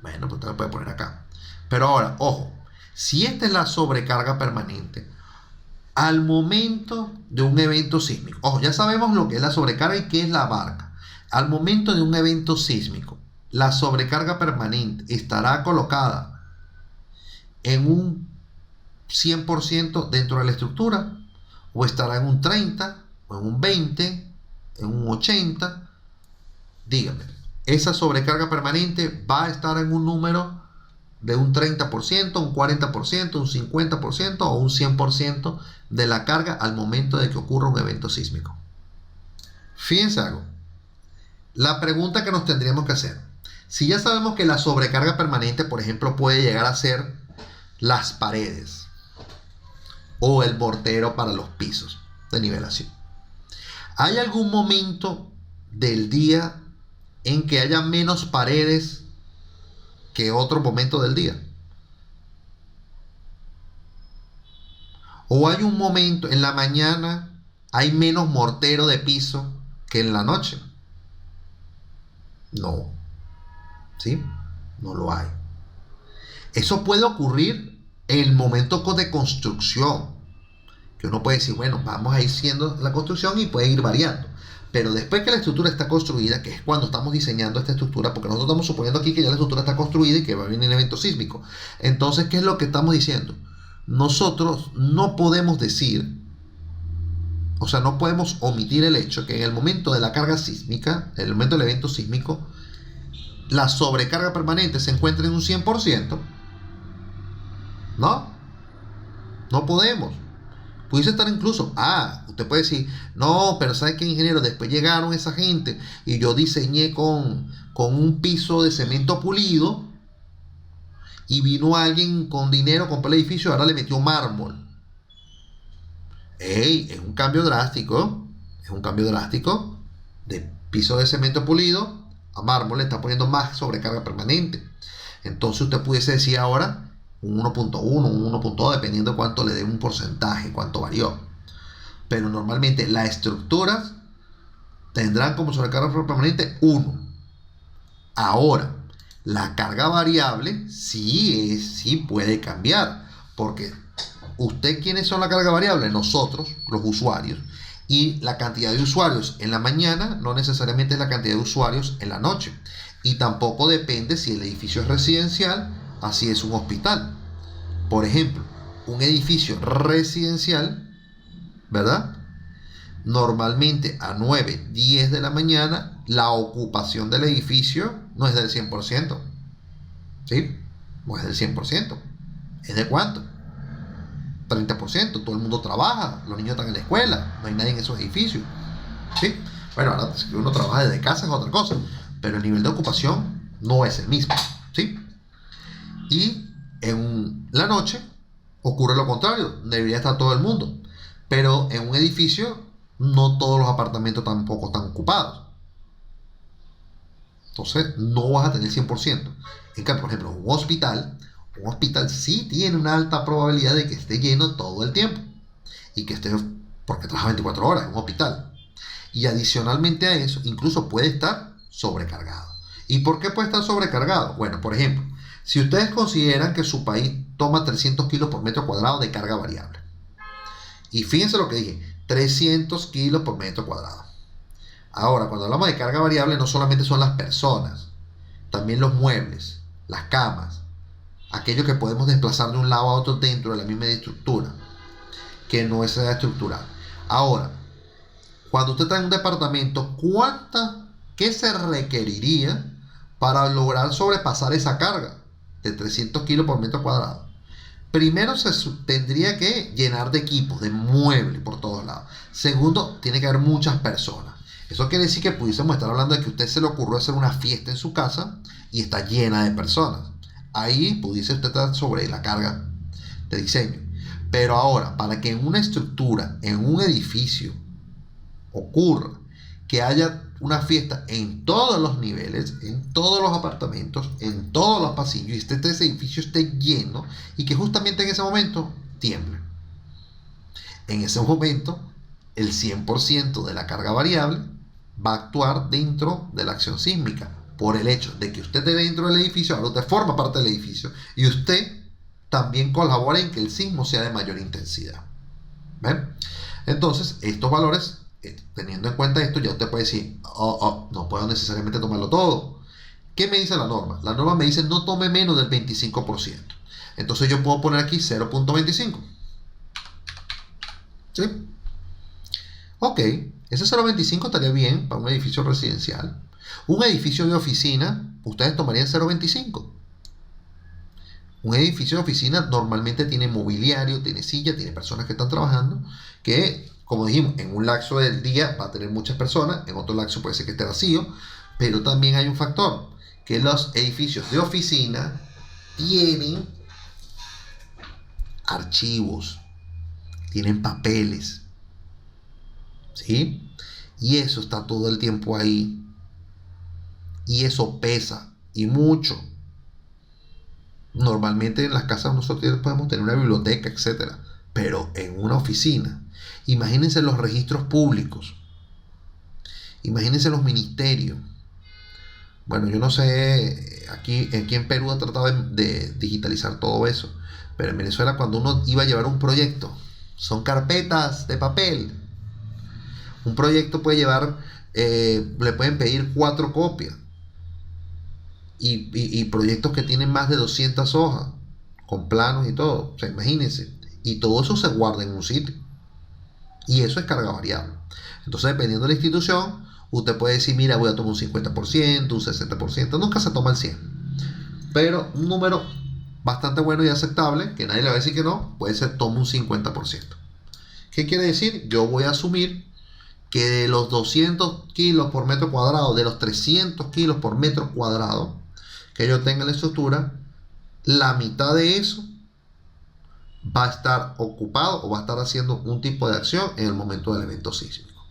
Bueno, pues usted lo puede poner acá. Pero ahora, ojo, si esta es la sobrecarga permanente, al momento de un evento sísmico, ojo, ya sabemos lo que es la sobrecarga y qué es la barca. Al momento de un evento sísmico, la sobrecarga permanente estará colocada en un 100% dentro de la estructura, o estará en un 30, o en un 20, en un 80. Dígame, esa sobrecarga permanente va a estar en un número de un 30%, un 40%, un 50% o un 100% de la carga al momento de que ocurra un evento sísmico. Fíjense algo. La pregunta que nos tendríamos que hacer, si ya sabemos que la sobrecarga permanente, por ejemplo, puede llegar a ser las paredes o el mortero para los pisos de nivelación, ¿hay algún momento del día en que haya menos paredes que otro momento del día? ¿O hay un momento en la mañana hay menos mortero de piso que en la noche? No. ¿Sí? No lo hay. Eso puede ocurrir en el momento de construcción, que uno puede decir, bueno, vamos a ir haciendo la construcción y puede ir variando. Pero después que la estructura está construida, que es cuando estamos diseñando esta estructura, porque nosotros estamos suponiendo aquí que ya la estructura está construida y que va a venir un evento sísmico. Entonces, ¿qué es lo que estamos diciendo? Nosotros no podemos decir, o sea, no podemos omitir el hecho que en el momento de la carga sísmica, en el momento del evento sísmico, la sobrecarga permanente se encuentra en un 100%. ¿No? No podemos. Pudiese estar incluso, usted puede decir, no, pero ¿sabe qué, ingeniero? Después llegaron esa gente y yo diseñé con un piso de cemento pulido y vino alguien con dinero, compró el edificio y ahora le metió mármol. ¡Ey! Es un cambio drástico. Es un cambio drástico. De piso de cemento pulido a mármol le está poniendo más sobrecarga permanente. Entonces usted pudiese decir ahora un 1.1, un 1.2, dependiendo de cuánto le dé un porcentaje, cuánto varió. Pero normalmente las estructuras tendrán como sobrecarga permanente 1. Ahora, la carga variable sí puede cambiar, porque ¿quiénes son la carga variable? Nosotros, los usuarios. Y la cantidad de usuarios en la mañana no necesariamente es la cantidad de usuarios en la noche. Y tampoco depende si el edificio es residencial, así es un hospital. Por ejemplo, un edificio residencial, ¿verdad? Normalmente a 9, 10 de la mañana, la ocupación del edificio no es del 100%. ¿Sí? No es del 100%. ¿Es de cuánto? 30%. Todo el mundo trabaja, los niños están en la escuela, no hay nadie en esos edificios. ¿Sí? Bueno, ahora si uno trabaja desde casa es otra cosa, pero el nivel de ocupación no es el mismo. ¿Sí? Y en la noche ocurre lo contrario, debería estar todo el mundo, pero en un edificio no todos los apartamentos tampoco están ocupados, entonces no vas a tener 100%. En cambio, por ejemplo, un hospital sí tiene una alta probabilidad de que esté lleno todo el tiempo y que esté, porque trabaja 24 horas en un hospital, y adicionalmente a eso incluso puede estar sobrecargado. ¿Y por qué puede estar sobrecargado? Bueno, por ejemplo, si ustedes consideran que su país toma 300 kilos por metro cuadrado de carga variable, y fíjense lo que dije, 300 kilos por metro cuadrado. Ahora, cuando hablamos de carga variable, no solamente son las personas, también los muebles, las camas, aquello que podemos desplazar de un lado a otro dentro de la misma estructura, que no es estructural. Ahora, cuando usted está en un departamento, ¿qué se requeriría para lograr sobrepasar esa carga de 300 kilos por metro cuadrado? Primero, se tendría que llenar de equipos, de muebles por todos lados. Segundo, tiene que haber muchas personas. Eso quiere decir que pudiésemos estar hablando de que a usted se le ocurrió hacer una fiesta en su casa y está llena de personas. Ahí pudiese usted estar sobre la carga de diseño. Pero ahora, para que en una estructura, en un edificio, ocurra que haya una fiesta en todos los niveles, en todos los apartamentos, en todos los pasillos, y ese edificio esté lleno, y que justamente en ese momento tiemble. En ese momento, el 100% de la carga variable va a actuar dentro de la acción sísmica, por el hecho de que usted esté dentro del edificio. Ahora usted forma parte del edificio, y usted también colabora en que el sismo sea de mayor intensidad. ¿Ven? Entonces, estos valores, teniendo en cuenta esto, ya usted puede decir, no puedo necesariamente tomarlo todo. ¿Qué me dice la norma? La norma me dice no tome menos del 25%. Entonces yo puedo poner aquí 0.25. ¿Sí? Ok, ese 0.25 estaría bien para un edificio residencial. Un edificio de oficina, ustedes tomarían 0.25. Un edificio de oficina normalmente tiene mobiliario, tiene silla, tiene personas que están trabajando, que, como dijimos, en un lapso del día va a tener muchas personas, en otro lapso puede ser que esté vacío, pero también hay un factor, que los edificios de oficina tienen archivos, tienen papeles, ¿sí? Y eso está todo el tiempo ahí, y eso pesa, y mucho. Normalmente en las casas nosotros podemos tener una biblioteca, etcétera, pero en una oficina, imagínense los registros públicos, imagínense los ministerios. Bueno, yo no sé, aquí en Perú ha tratado de digitalizar todo eso, pero en Venezuela cuando uno iba a llevar un proyecto, son carpetas de papel. Un proyecto puede llevar, le pueden pedir 4 copias. Y proyectos que tienen más de 200 hojas, con planos y todo. O sea, imagínense. Y todo eso se guarda en un sitio. Y eso es carga variable. Entonces, dependiendo de la institución, usted puede decir, mira, voy a tomar un 50%, un 60%. Nunca se toma el 100%. Pero un número bastante bueno y aceptable, que nadie le va a decir que no, puede ser toma un 50%. ¿Qué quiere decir? Yo voy a asumir que de los 200 kilos por metro cuadrado, de los 300 kilos por metro cuadrado, que yo tenga en la estructura, la mitad de eso va a estar ocupado o va a estar haciendo un tipo de acción en el momento del evento sísmico.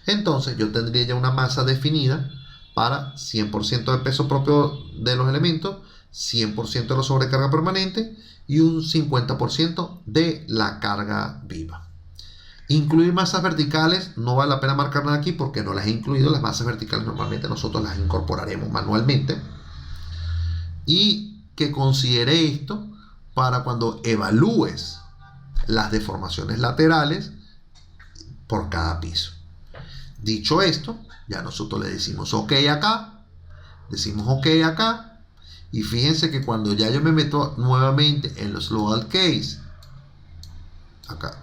Entonces yo tendría ya una masa definida para 100% del peso propio de los elementos, 100% de la sobrecarga permanente y un 50% de la carga viva. Incluir masas verticales, no vale la pena marcar nada aquí porque no las he incluido. Las masas verticales normalmente nosotros las incorporaremos manualmente. Y que considere esto para cuando evalúes las deformaciones laterales por cada piso. Dicho esto, ya nosotros le decimos ok acá, decimos ok acá, y fíjense que cuando ya yo me meto nuevamente en los local case, acá,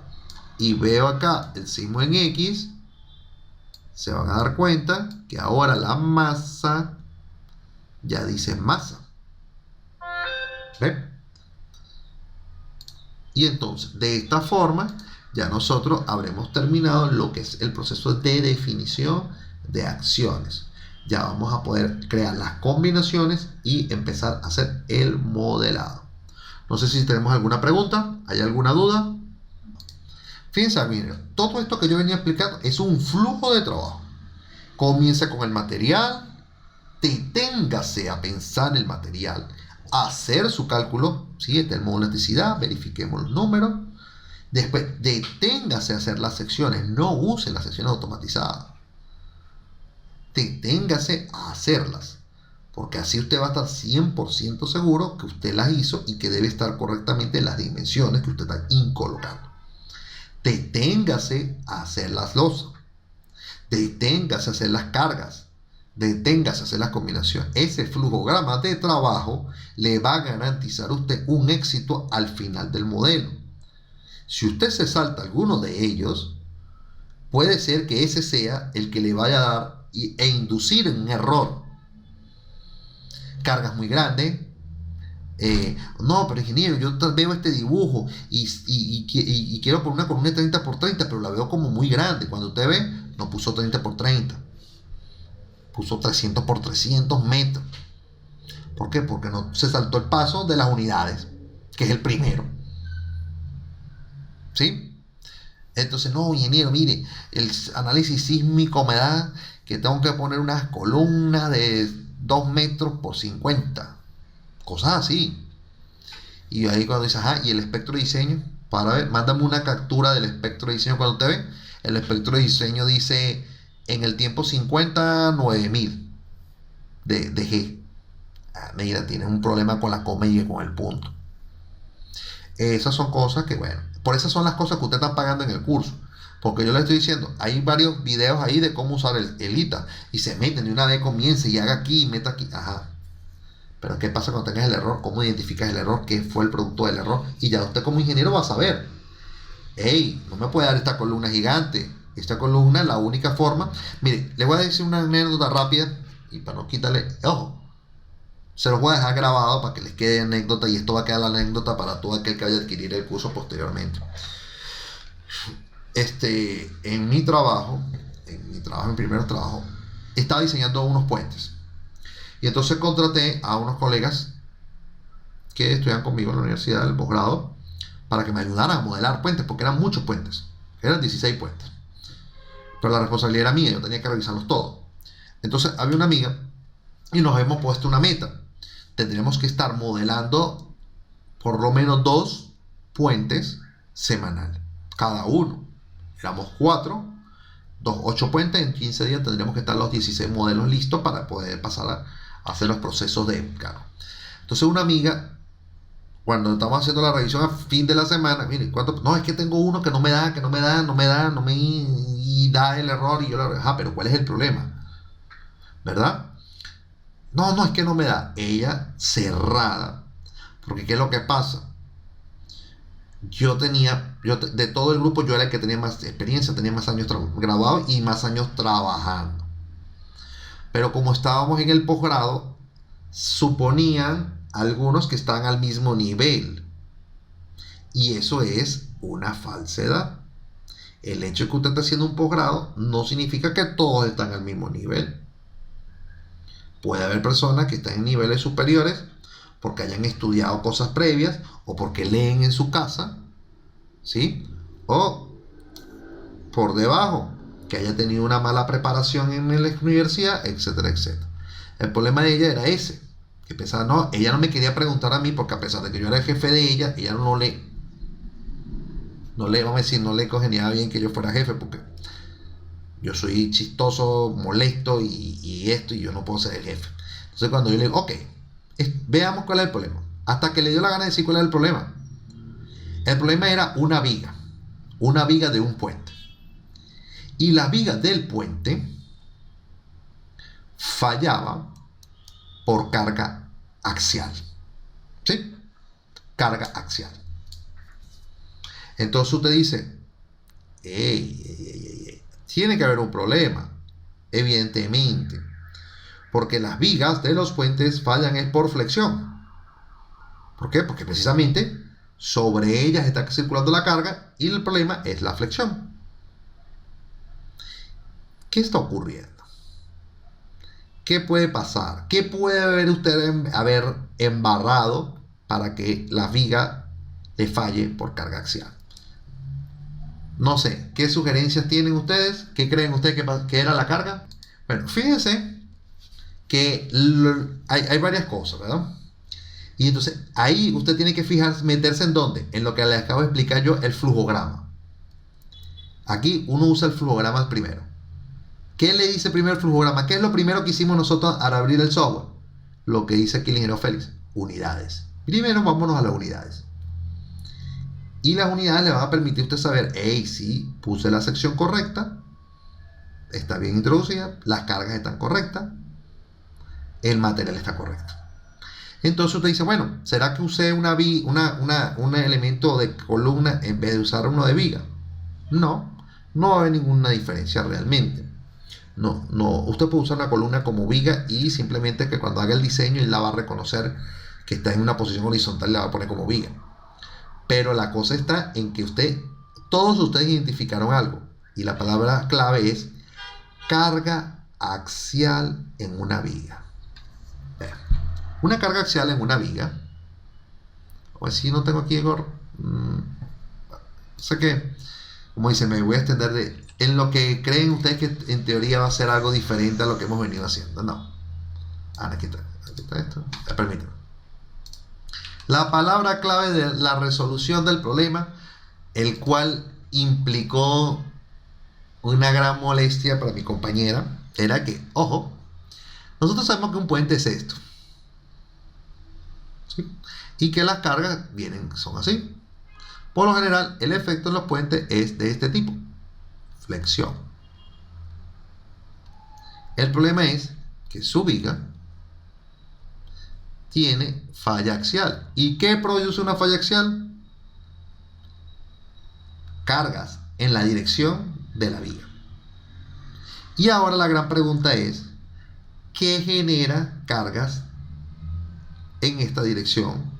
y veo acá el sismo en X, se van a dar cuenta que ahora la masa ya dice masa. ¿Ven? Y entonces, de esta forma, ya nosotros habremos terminado lo que es el proceso de definición de acciones. Ya vamos a poder crear las combinaciones y empezar a hacer el modelado. No sé si tenemos alguna pregunta, ¿hay alguna duda? Fíjense, miren, todo esto que yo venía explicando es un flujo de trabajo. Comienza con el material, deténgase a pensar en el material, hacer su cálculo, ¿sí? Termoelasticidad, verifiquemos los números. Después, deténgase a hacer las secciones, no use las secciones automatizadas. Deténgase a hacerlas, porque así usted va a estar 100% seguro que usted las hizo y que debe estar correctamente en las dimensiones que usted está colocando. Deténgase a hacer las losas, deténgase a hacer las cargas, deténgase a hacer las combinaciones. Ese flujograma de trabajo le va a garantizar a usted un éxito al final del modelo. Si usted se salta alguno de ellos, puede ser que ese sea el que le vaya a dar e inducir en un error. Cargas muy grandes. No, pero ingeniero, yo veo este dibujo y quiero poner una columna de 30 por 30, pero la veo como muy grande. Cuando usted ve, no puso 30 por 30, puso 300 por 300 metros. ¿Por qué? Porque no se saltó el paso de las unidades, que es el primero. ¿Sí? Entonces, no, ingeniero, mire, el análisis sísmico me da que tengo que poner unas columnas de 2 metros por 50. Cosas así. Y ahí cuando dices, ajá, ¿y el espectro de diseño? Para ver, mándame una captura del espectro de diseño cuando te ve. El espectro de diseño dice en el tiempo 50, 9000 de G. Ah, mira, tienes un problema con la coma y con el punto. Esas son cosas que, bueno, por esas son las cosas que usted está pagando en el curso. Porque yo le estoy diciendo, hay varios videos ahí de cómo usar el ITA. Y se meten de una vez, comience y haga aquí y meta aquí. Ajá. Pero ¿qué pasa cuando tengas el error? ¿Cómo identificas el error? ¿Qué fue el producto del error? Y ya usted como ingeniero va a saber. Hey, no me puede dar esta columna gigante. Esta columna es la única forma. Mire, le voy a decir una anécdota rápida. Y para no quitarle... Ojo. Se los voy a dejar grabado para que les quede anécdota. Y esto va a quedar la anécdota para todo aquel que vaya a adquirir el curso posteriormente. En mi primer trabajo, estaba diseñando unos puentes. Y entonces contraté a unos colegas que estudian conmigo en la universidad del posgrado para que me ayudaran a modelar puentes, porque eran muchos puentes, eran 16 puentes. Pero la responsabilidad era mía, yo tenía que revisarlos todos. Entonces había una amiga y nos hemos puesto una meta. Tendríamos que estar modelando por lo menos 2 puentes semanal, cada uno. Éramos 4, 8 puentes, en 15 días tendríamos que estar los 16 modelos listos para poder pasar a hacer los procesos de cargo. Entonces una amiga, cuando estamos haciendo la revisión a fin de la semana, mire, no, es que tengo uno que no me da y da el error y yo le digo, pero ¿cuál es el problema? ¿Verdad? No, es que no me da. Ella cerrada, porque ¿qué es lo que pasa? De todo el grupo yo era el que tenía más experiencia, tenía más años graduado y más años trabajando. Pero como estábamos en el posgrado, suponían algunos que estaban al mismo nivel. Y eso es una falsedad. El hecho de que usted esté haciendo un posgrado no significa que todos están al mismo nivel. Puede haber personas que están en niveles superiores porque hayan estudiado cosas previas o porque leen en su casa, ¿sí? O por debajo, que haya tenido una mala preparación en la universidad, etcétera, etcétera. El problema de ella era ese, que pensaba, no, ella no me quería preguntar a mí porque a pesar de que yo era el jefe de ella no le congeniaba bien que yo fuera jefe porque yo soy chistoso, molesto y yo no puedo ser el jefe. Entonces cuando yo le digo, ok, veamos cuál es el problema. Hasta que le dio la gana de decir cuál era el problema. El problema era una viga de un puente. Y la viga del puente fallaba por carga axial. ¿Sí? Carga axial. Entonces usted dice, tiene que haber un problema, evidentemente, porque las vigas de los puentes fallan es por flexión. ¿Por qué? Porque precisamente sobre ellas está circulando la carga y el problema es la flexión. ¿Qué está ocurriendo? ¿Qué puede pasar? ¿Qué puede haber embarrado para que la viga le falle por carga axial? No sé, ¿qué sugerencias tienen ustedes? ¿Qué creen ustedes que era la carga? Bueno, fíjense que hay varias cosas, ¿verdad? Y entonces ahí usted tiene que meterse en dónde, en lo que les acabo de explicar yo, el flujograma. Aquí uno usa el flujograma primero. ¿Qué le dice primero el flujograma? ¿Qué es lo primero que hicimos nosotros al abrir el software? Lo que dice aquí el ingeniero Félix, unidades. Primero vámonos a las unidades. Y las unidades le van a permitir a usted saber, sí, puse la sección correcta, está bien introducida, las cargas están correctas, el material está correcto. Entonces usted dice, bueno, ¿será que usé un elemento de columna en vez de usar uno de viga? No va a haber ninguna diferencia realmente. No, usted puede usar una columna como viga y simplemente que cuando haga el diseño él la va a reconocer que está en una posición horizontal y la va a poner como viga. Pero la cosa está en que todos ustedes identificaron algo y la palabra clave es carga axial en una viga. Vean, una carga axial en una viga, pues si no tengo aquí, Igor, sé que, como dice, me voy a extender en lo que creen ustedes que en teoría va a ser algo diferente a lo que hemos venido haciendo. No. Aquí está esto. Permíteme. La palabra clave de la resolución del problema, el cual implicó una gran molestia para mi compañera, era que, ojo, nosotros sabemos que un puente es esto, ¿sí? Y que las cargas son así. Por lo general, el efecto en los puentes es de este tipo: flexión. El problema es que su viga tiene falla axial. ¿Y qué produce una falla axial? Cargas en la dirección de la viga. Y ahora la gran pregunta es, ¿qué genera cargas en esta dirección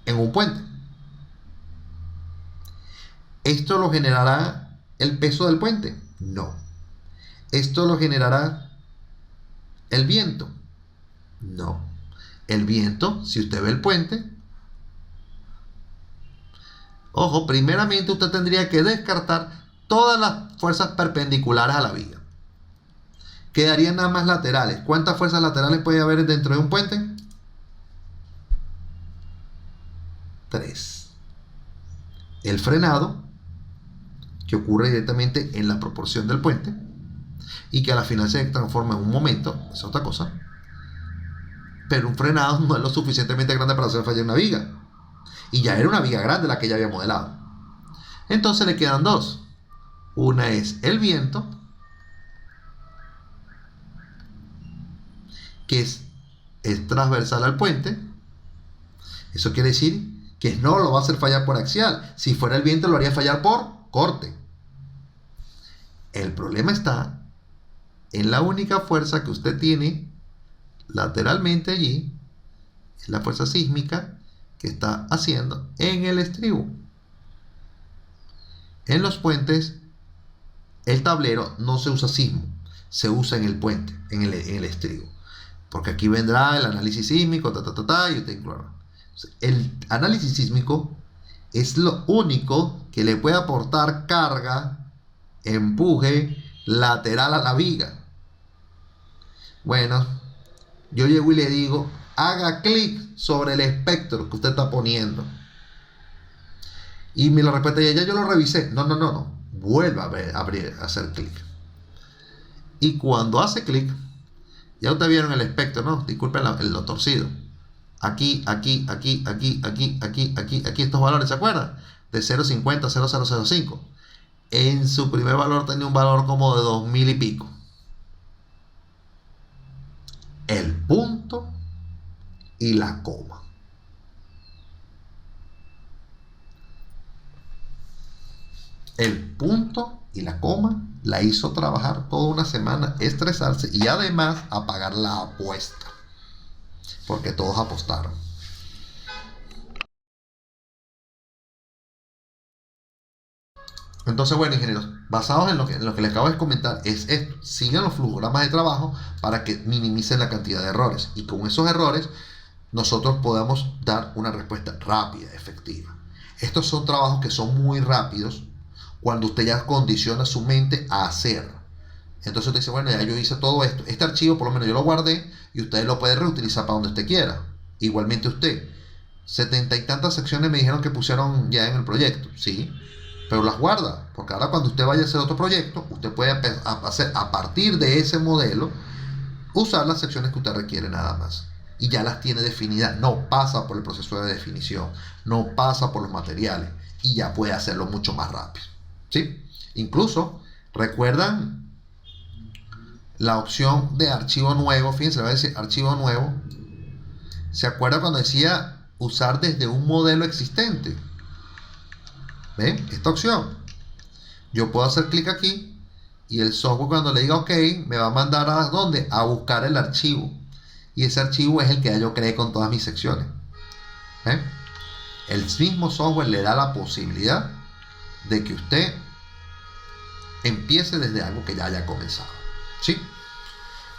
en un puente? ¿Esto lo generará el peso del puente? No. ¿Esto lo generará el viento? No. El viento, si usted ve el puente, ojo, primeramente usted tendría que descartar todas las fuerzas perpendiculares a la viga. Quedarían nada más laterales. ¿Cuántas fuerzas laterales puede haber dentro de un puente? 3. El frenado, que ocurre directamente en la proporción del puente y que a la final se transforma en un momento, es otra cosa. Pero un frenado no es lo suficientemente grande para hacer fallar una viga. Y ya era una viga grande la que ya había modelado. Entonces le quedan dos. Una es el viento, que es transversal al puente. Eso quiere decir que no lo va a hacer fallar por axial. Si fuera el viento lo haría fallar por corte. El problema está en la única fuerza que usted tiene lateralmente allí, es la fuerza sísmica que está haciendo en el estribo. En los puentes, el tablero no se usa sismo, se usa en el puente, en el estribo. Porque aquí vendrá el análisis sísmico, y usted incluirá. El análisis sísmico es lo único que le puede aportar carga, empuje lateral a la viga. Bueno, yo llego y le digo, haga clic sobre el espectro que usted está poniendo. Y me lo respeta y ya yo lo revisé. No. Vuelva a hacer clic. Y cuando hace clic, ya ustedes vieron el espectro, ¿no? Disculpen lo torcido. Aquí, estos valores, ¿se acuerdan? De 0.50 a 0.005. En su primer valor tenía un valor como de 2000 y pico. El punto y la coma. El punto y la coma la hizo trabajar toda una semana, estresarse y además a pagar la apuesta. Porque todos apostaron. Entonces, bueno, ingenieros, basados en lo que les acabo de comentar, es esto: sigan los flujogramas de trabajo para que minimicen la cantidad de errores. Y con esos errores, nosotros podamos dar una respuesta rápida, efectiva. Estos son trabajos que son muy rápidos cuando usted ya condiciona su mente a hacer. Entonces usted dice, bueno, ya yo hice todo esto. Este archivo, por lo menos yo lo guardé y usted lo puede reutilizar para donde usted quiera. Igualmente usted. 70 y tantas secciones me dijeron que pusieron ya en el proyecto. Sí. Pero las guarda, porque ahora cuando usted vaya a hacer otro proyecto, usted puede hacer a partir de ese modelo, usar las secciones que usted requiere nada más. Y ya las tiene definidas, no pasa por el proceso de definición, no pasa por los materiales, y ya puede hacerlo mucho más rápido. ¿Sí? Incluso, ¿recuerdan la opción de archivo nuevo? Fíjense, le voy a decir archivo nuevo. ¿Se acuerda cuando decía usar desde un modelo existente? ¿Ven? Esta opción. Yo puedo hacer clic aquí y el software, cuando le diga OK, me va a mandar a ¿dónde? A buscar el archivo. Y ese archivo es el que yo creé con todas mis secciones. ¿Ven? El mismo software le da la posibilidad de que usted empiece desde algo que ya haya comenzado. ¿Sí?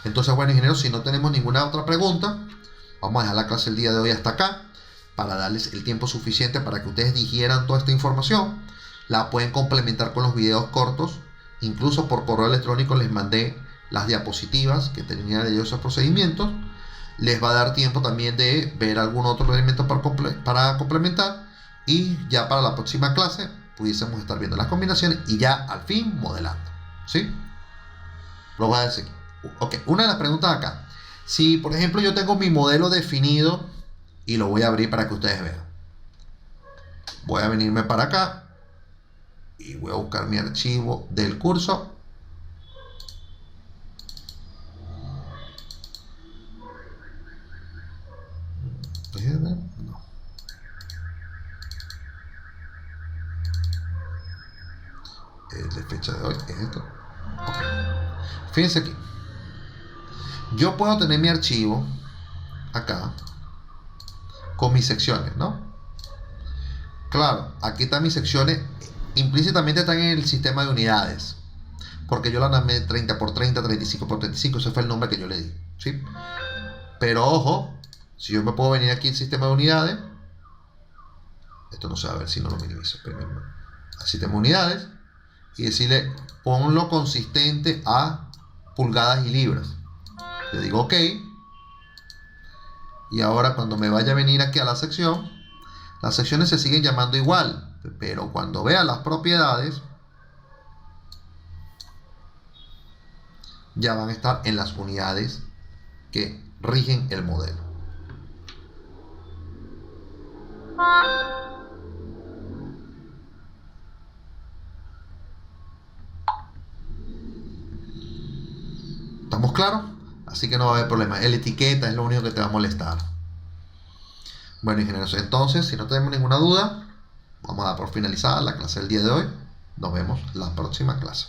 Entonces, bueno, ingenieros, si no tenemos ninguna otra pregunta, vamos a dejar la clase el día de hoy hasta acá, para darles el tiempo suficiente para que ustedes digieran toda esta información. La pueden complementar con los videos cortos. Incluso por correo electrónico les mandé las diapositivas que tenían de esos procedimientos. Les va a dar tiempo también de ver algún otro elemento para complementar, y ya para la próxima clase pudiésemos estar viendo las combinaciones y ya al fin modelando. ¿Sí? Lo voy a decir. Ok, una de las preguntas acá. Si por ejemplo yo tengo mi modelo definido y lo voy a abrir para que ustedes vean. Voy a venirme para acá y voy a buscar mi archivo del curso. No. De fecha de hoy es esto. Okay. Fíjense aquí. Yo puedo tener mi archivo acá con mis secciones, ¿no? Claro, aquí están mis secciones. Implícitamente están en el sistema de unidades, porque yo la llamé 30 por 30, 35 por 35. Ese fue el nombre que yo le di, ¿sí? Pero ojo, si yo me puedo venir aquí al sistema de unidades, esto no se va a ver si no lo minimizo. Primero, al sistema de unidades, y decirle ponlo consistente a pulgadas y libras. Le digo OK, y ahora cuando me vaya a venir aquí a la sección, las secciones se siguen llamando igual, pero cuando vea las propiedades ya van a estar en las unidades que rigen el modelo. ¿Estamos claros? Así que no va a haber problema. La etiqueta es lo único que te va a molestar. Bueno, ingenieros, entonces, si no tenemos ninguna duda, vamos a dar por finalizada la clase del día de hoy. Nos vemos la próxima clase.